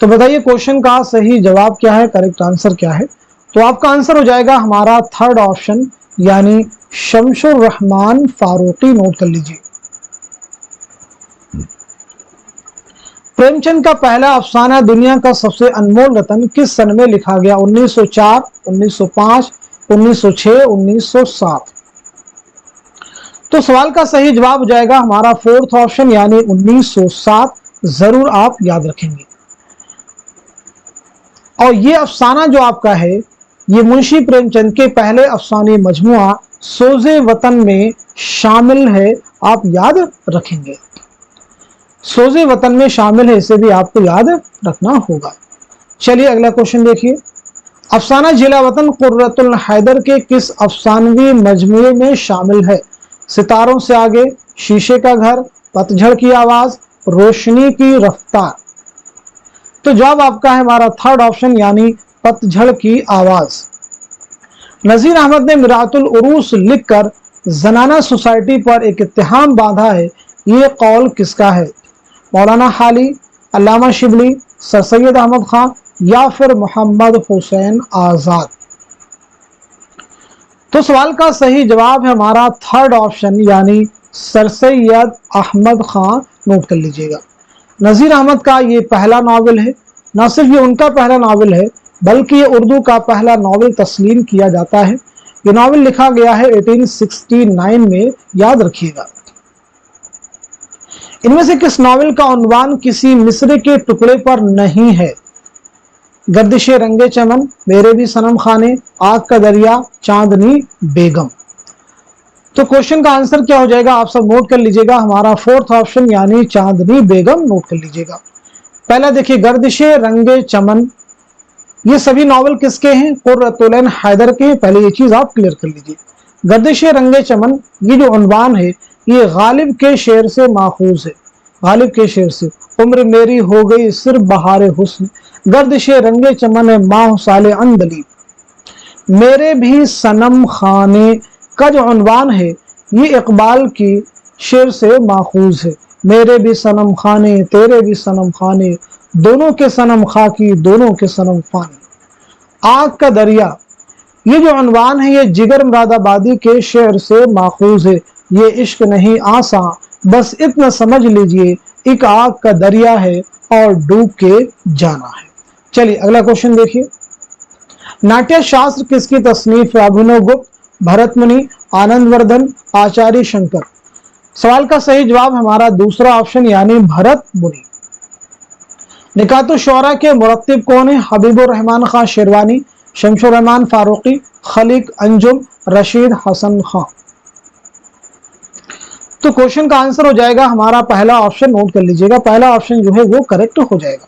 तो बताइए क्वेश्चन का सही जवाब क्या है, करेक्ट आंसर क्या है? तो आपका आंसर हो जाएगा हमारा थर्ड ऑप्शन यानी शमशुर रहमान फारूकी। नोट कर लीजिए। प्रेमचंद का पहला अफसाना दुनिया का सबसे अनमोल रतन किस सन में लिखा गया? 1904, 1905, 1906, 1907। तो सवाल का सही जवाब हो जाएगा हमारा फोर्थ ऑप्शन यानी 1907, जरूर आप याद रखेंगे। और ये अफसाना जो आपका है ये मुंशी प्रेमचंद के पहले अफसाने मजमुआ सोजे वतन में शामिल है, आप याद रखेंगे। सोजे वतन में शामिल है, इसे भी आपको याद रखना होगा। चलिए अगला क्वेश्चन देखिए। अफसाना जिला वतन कुर्रतुल हैदर के किस अफसानवी मजमुए में शामिल है? सितारों से आगे, शीशे का घर, पतझड़ की आवाज, रोशनी की रफ्तार। तो जवाब आपका है हमारा थर्ड ऑप्शन यानी पतझड़ की आवाज। नजीर अहमद ने मिरातुल उरूस लिखकर जनाना सोसाइटी पर एक इत्तिहाम बांधा है, ये कौल किसका है? मौलाना हाली, अल्लामा शिबली, सर सैयद अहमद खान या फिर मोहम्मद हुसैन आजाद। तो सवाल का सही जवाब है हमारा थर्ड ऑप्शन यानी सर सैयद अहमद खान। नोट कर लीजिएगा। नजीर अहमद का ये पहला नावल है, न सिर्फ ये उनका पहला नावल है बल्कि ये उर्दू का पहला नावल तस्लीम किया जाता है। ये नावल लिखा गया है 1869 में, याद रखिएगा। इनमें से किस नावल का उन्वान किसी मिस्र के टुकड़े पर नहीं है? गर्दिशे रंगे चमन, मेरे भी सनम खाने, आग का दरिया, चांदनी बेगम। तो क्वेश्चन का आंसर क्या हो जाएगा आप सब नोट कर लीजिएगा, हमारा फोर्थ ऑप्शन यानी चांदनी बेगम। नोट कर लीजिएगा। पहला देखिए गर्दिशे रंगे चमन, ये सभी नावल किसके हैं? कुर्रतुल हैदर के हैं। पहले ये चीज आप क्लियर कर लीजिए। गर्दिशे रंगे चमन ये जो उन्वान है ये गालिब के शेर से माखूज है। गालिब के शेर से, उम्र मेरी हो गई सिर्फ बहारे हुस्न, गर्दिशे रंगे चमन माह साले अंदली, मेरे भी सनम खाने का जो उन्वान है ये इकबाल की शेर से माखूज है। मेरे भी सनम खाने तेरे भी सनम खाने, दोनों के सनम खाकी दोनों के सनम फानी। आग का दरिया, ये जो अनवान है ये जिगर मुरादाबादी के शेर से माखूज है। ये इश्क नहीं आसान, बस इतना समझ लीजिए, एक आग का दरिया है और डूब के जाना है। चलिए अगला क्वेश्चन देखिए। नाट्य शास्त्र किसकी तसनीफ है? अभिनव गुप्त, भरत मुनि, आनंदवर्धन, आचार्य शंकर। सवाल का सही जवाब हमारा दूसरा ऑप्शन यानी भरत मुनि। निकातो शोरा के मुरत्तिब कौन है? हबीबुर रहमान खान शेरवानी, शमशुर रहमान फारूकी, खलीक अंजुम, रशीद हसन खान। तो क्वेश्चन का आंसर हो जाएगा हमारा पहला ऑप्शन, नोट कर लीजिएगा, पहला ऑप्शन जो है वो करेक्ट हो जाएगा।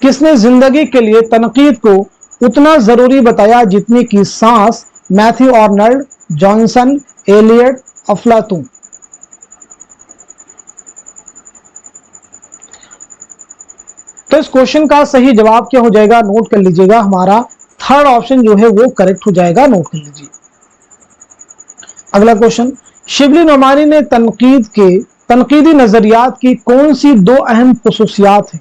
किसने जिंदगी के लिए तनकीद को उतना जरूरी बताया जितनी की सांस? मैथ्यू आर्नल्ड, जॉनसन, एलियट, अफलातून। तो इस क्वेश्चन का सही जवाब क्या हो जाएगा? नोट कर लीजिएगा, हमारा थर्ड ऑप्शन जो है वो करेक्ट हो जाएगा, नोट कर लीजिए। अगला क्वेश्चन, शिबली नोमानी ने तनकीदी नजरियात की कौन सी दो अहम खुसूसियात हैं?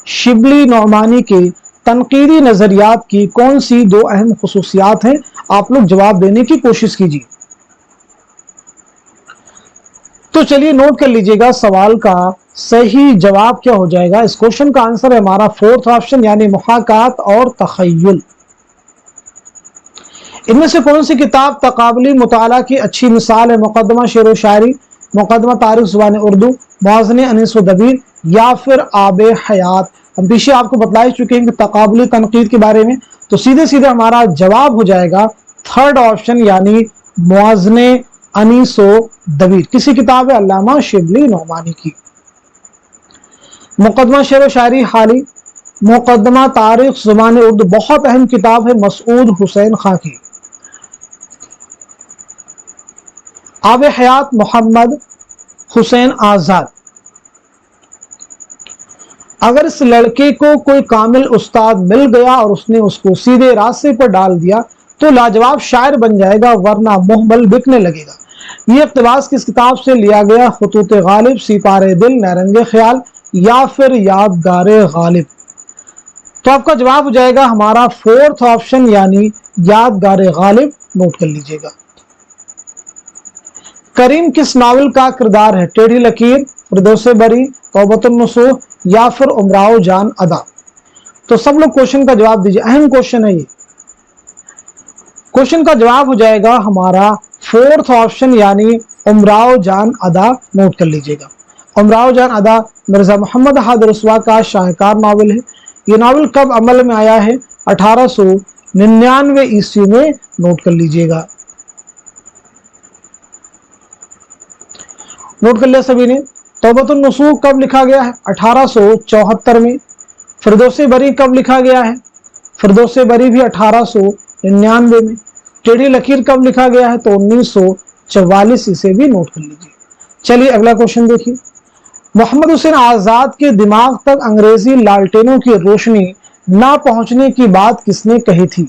शिबली नोमानी के तनकीदी नजरियात की कौन सी दो अहम खुसूसियात हैं? आप लोग जवाब देने की कोशिश कीजिए। तो चलिए नोट कर लीजिएगा, सवाल का सही जवाब क्या हो जाएगा? इस क्वेश्चन का आंसर है हमारा फोर्थ ऑप्शन यानी मुहाकात और तखय्युल। इनमें से कौन सी किताब तकाबली मुताला की अच्छी मिसाल है? मुकदमा शेर व शायरी, मुकदमा तारीख ज़ुबान उर्दू, मुआज़ने अनीस व दबीर, या फिर आबे हयात। हम पीछे आपको बतला चुके हैं कि तकाबली तनकीद के बारे में, तो सीधे सीधे हमारा जवाब हो जाएगा थर्ड ऑप्शन यानी मुआज़ने अनीस व दबीर। किसी किताब है? अल्लामा शिबली नोमानी की। मुकदमा शेर व शायरी हाली, मुकदमा तारीख ज़ुबान उर्दू बहुत अहम किताब है मसूद हुसैन खां की। आबे हयात मोहम्मद हुसैन आजाद। अगर इस लड़के को कोई कामिल उस्ताद मिल गया और उसने उसको सीधे रास्ते पर डाल दिया तो लाजवाब शायर बन जाएगा, वरना मुहमल बिकने लगेगा। ये इक़्तिबास किस किताब से लिया गया? खुतूत गालिब, सिपारे दिल, नरंगे ख्याल, या फिर यादगारे गालिब। तो आपका जवाब हो जाएगा हमारा फोर्थ ऑप्शन यानी यादगारे गालिब। नोट कर लीजिएगा। करीम किस नावल का किरदार है? टेढ़ी लकीर, फिरदौसे बरी, तौबतुन नसूह, या फिर उमराओ जान अदा। तो सब लोग क्वेश्चन का जवाब दीजिए, अहम क्वेश्चन है ये। क्वेश्चन का जवाब हो जाएगा हमारा फोर्थ ऑप्शन यानी उमराओ जान अदा। नोट कर लीजिएगा। उमराओ जान अदा मिर्जा मोहम्मद हाद रसवा का शाहकार नावल है। ये नावल कब अमल में आया है? 1899 ईस्वी में। नोट कर लीजिएगा। नोट कर लिया सभी ने। तौबतुन नसूह कब लिखा गया है? 1874 में। फिरदौसे बरी कब लिखा गया है? फिरदौसे बरी भी 1899 में। टेढ़ी लकीर कब लिखा गया है? तो 1944। इसे भी नोट कर लीजिए। चलिए अगला क्वेश्चन देखिए। मोहम्मद हुसैन आजाद के दिमाग तक अंग्रेजी लालटेनों की रोशनी ना पहुंचने की बात किसने कही थी?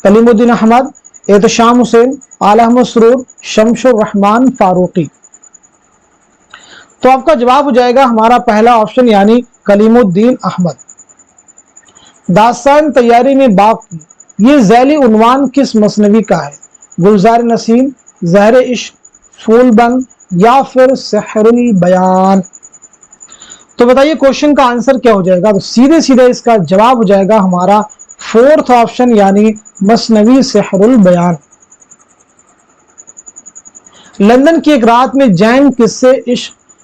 कलीमुद्दीन अहमद, एहतशाम हुसैन, आला मसरूर, शमशुर रहमान फारूकी। तो आपका जवाब हो जाएगा हमारा पहला ऑप्शन यानी कलीमुद्दीन अहमद। दास्तान तैयारी में बाप की, ये ज़ैली उन्वान किस मसनवी का है? गुलजार नसीम, ज़हर इश्क, फूलबंद, या फिर सहरुल बयान। तो बताइए क्वेश्चन का आंसर क्या हो जाएगा? तो सीधे सीधे इसका जवाब हो जाएगा हमारा फोर्थ ऑप्शन यानी मसनवी सहरुल बयान। लंदन की एक रात में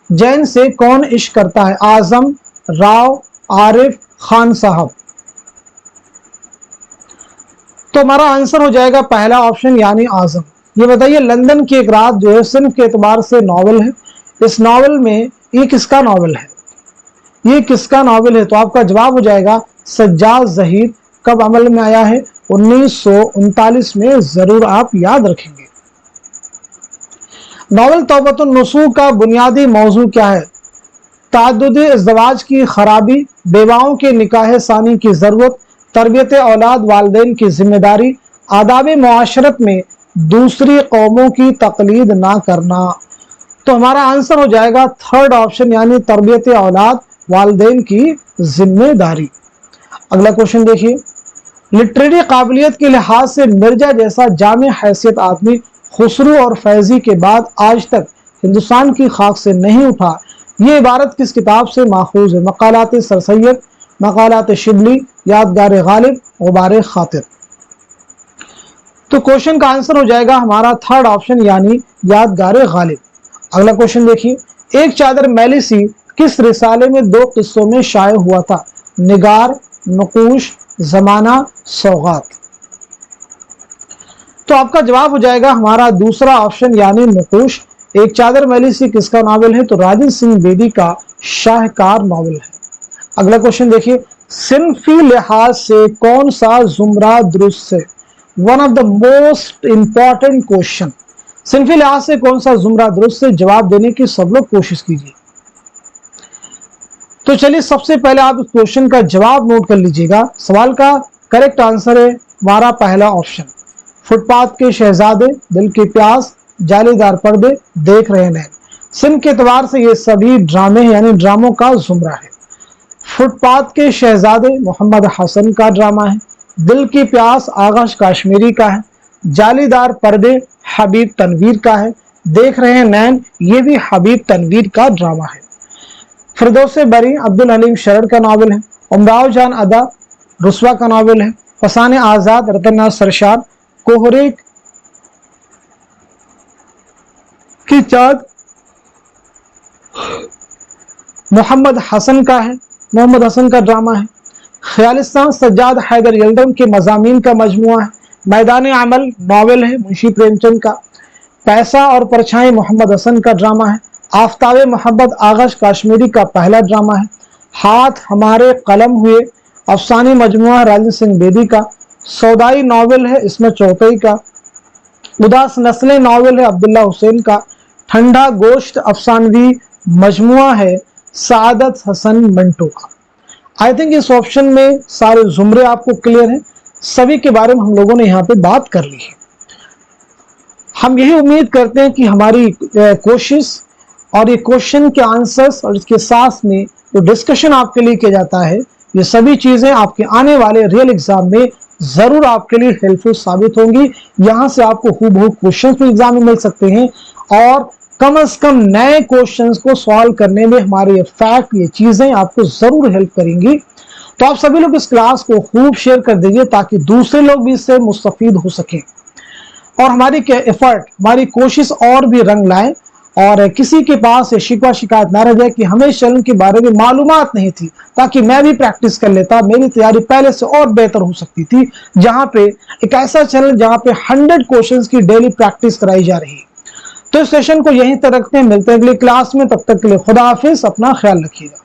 जैन से कौन इश्क करता है? आजम, राव, आरिफ, खान साहब। तो हमारा आंसर हो जाएगा पहला ऑप्शन यानी आजम। ये बताइए लंदन की एक रात जो है सिर्फ के एतबार से नॉवल है। इस नॉवल में ये किसका नॉवल है? ये किसका नॉवल है? तो आपका जवाब हो जाएगा सज्जाद ज़हीर। कब अमल में आया है? 1939 में। जरूर आप याद रखेंगे। नॉवल तौबतुन नसूह का बुनियादी मौजू क्या है? ताद्दुद इज़्दिवाज की खराबी, बेवाओं के निकाह सानी की ज़रूरत, तरबियत औलाद वालिदैन की जिम्मेदारी, आदाब मुआशरत में दूसरी कौमों की तकलीद ना करना। तो हमारा आंसर हो जाएगा थर्ड ऑप्शन, यानी तरबियत औलाद वालिदैन की जिम्मेदारी। अगला क्वेश्चन देखिए, लिटरेरी काबिलियत के लिहाज से मिर्जा जैसा जामे हैसियत आदमी खुसरू और फैजी के बाद आज तक हिंदुस्तान की खाक से नहीं उठा, ये इबारत किस किताब से माखूज है? मकालात सर सैयद, मकालात शिबली, यादगार गालिब, गुबार खातिर। तो क्वेश्चन का आंसर हो जाएगा हमारा थर्ड ऑप्शन, यानी यादगार गालिब। अगला क्वेश्चन देखिए, एक चादर मैली सी किस रिसाले में दो किस्सों में शाये हुआ था? निगार, नकूश, जमाना, सौगात। तो आपका जवाब हो जाएगा हमारा दूसरा ऑप्शन, यानी नकूश। एक चादर मैली सी किसका नावल है? तो राजन सिंह बेदी का शाहकार नावल है। अगला क्वेश्चन देखिए, सिनफी लिहाज से कौन सा जुमरा दुरुस्त है? One of the most important question. सिनफी लिहाज से कौन सा जुमरा दुरुस्त है? जवाब देने की सब लोग कोशिश कीजिए। तो चलिए सबसे पहले आप इस क्वेश्चन का जवाब नोट कर लीजिएगा। सवाल का करेक्ट आंसर है हमारा पहला ऑप्शन, फुटपाथ के शहजादे, दिल की प्यास, जालीदार पर्दे, देख रहे नैन। सिंध के एतबार से ये सभी ड्रामे यानी ड्रामों का जुमरा है। फुटपाथ के शहजादे मोहम्मद हसन का ड्रामा है, दिल की प्यास आगाश काश्मीरी का है, जालीदार पर्दे हबीब तनवीर का है, देख रहे हैं नैन ये भी हबीब तनवीर का ड्रामा है। फिरदौसे बरी अब्दुल हलीम शरर का नावल है, उमराव जान अदा रुस्वा का नावल है, फसाने आजाद रतन सरशाद, कोहरे की चाँद मोहम्मद हसन का है, मोहम्मद हसन का ड्रामा है। ख्यालिस्तान सज्जाद हैदर यल्दम के मजामीन का मजमुआ है, मैदान अमल नावल है मुंशी प्रेमचंद का, पैसा और परछाई मोहम्मद हसन का ड्रामा है, आफ्ताबे मोहब्बत आगाश काश्मीरी का पहला ड्रामा है, हाथ हमारे कलम हुए अफसानी मजमुआ राजन सिंह बेदी का, सौदाई नावल है इसमें चौथई का, उदास नस्लें नावल है अब्दुल्ला हुसैन का, ठंडा गोश्त अफसानवी मजमुआ है सादत हसन मंटो का। आई थिंक इस ऑप्शन में सारे जुमरे आपको क्लियर हैं, सभी के बारे में हम लोगों ने यहाँ पे बात कर ली है। हम यही उम्मीद करते हैं कि हमारी कोशिश और ये क्वेश्चन के आंसर्स और इसके साथ में जो डिस्कशन आपके लिए किया जाता है, ये सभी चीजें आपके आने वाले रियल एग्जाम में जरूर आपके लिए हेल्पफुल साबित होंगी। यहाँ से आपको हूबहू क्वेश्चंस भी एग्जाम में मिल सकते हैं और कम से कम नए क्वेश्चंस को सॉल्व करने में हमारे ये फैक्ट, ये चीजें आपको जरूर हेल्प करेंगी। तो आप सभी लोग इस क्लास को खूब शेयर कर दीजिए ताकि दूसरे लोग भी इससे मुस्तफीद हो सकें और हमारी एफर्ट, हमारी कोशिश और भी रंग लाए और किसी के पास ये शिकवा शिकायत ना रह जाए कि हमें इस चैनल के बारे में मालूमात नहीं थी, ताकि मैं भी प्रैक्टिस कर लेता, मेरी तैयारी पहले से और बेहतर हो सकती थी। जहां पे एक ऐसा चैनल जहां पे 100 क्वेश्चंस की डेली प्रैक्टिस कराई जा रही है। तो इस सेशन को यहीं तक रखते हैं, मिलते हैं अगली क्लास में, तब तक के लिए खुदा हाफिज, अपना ख्याल रखिएगा।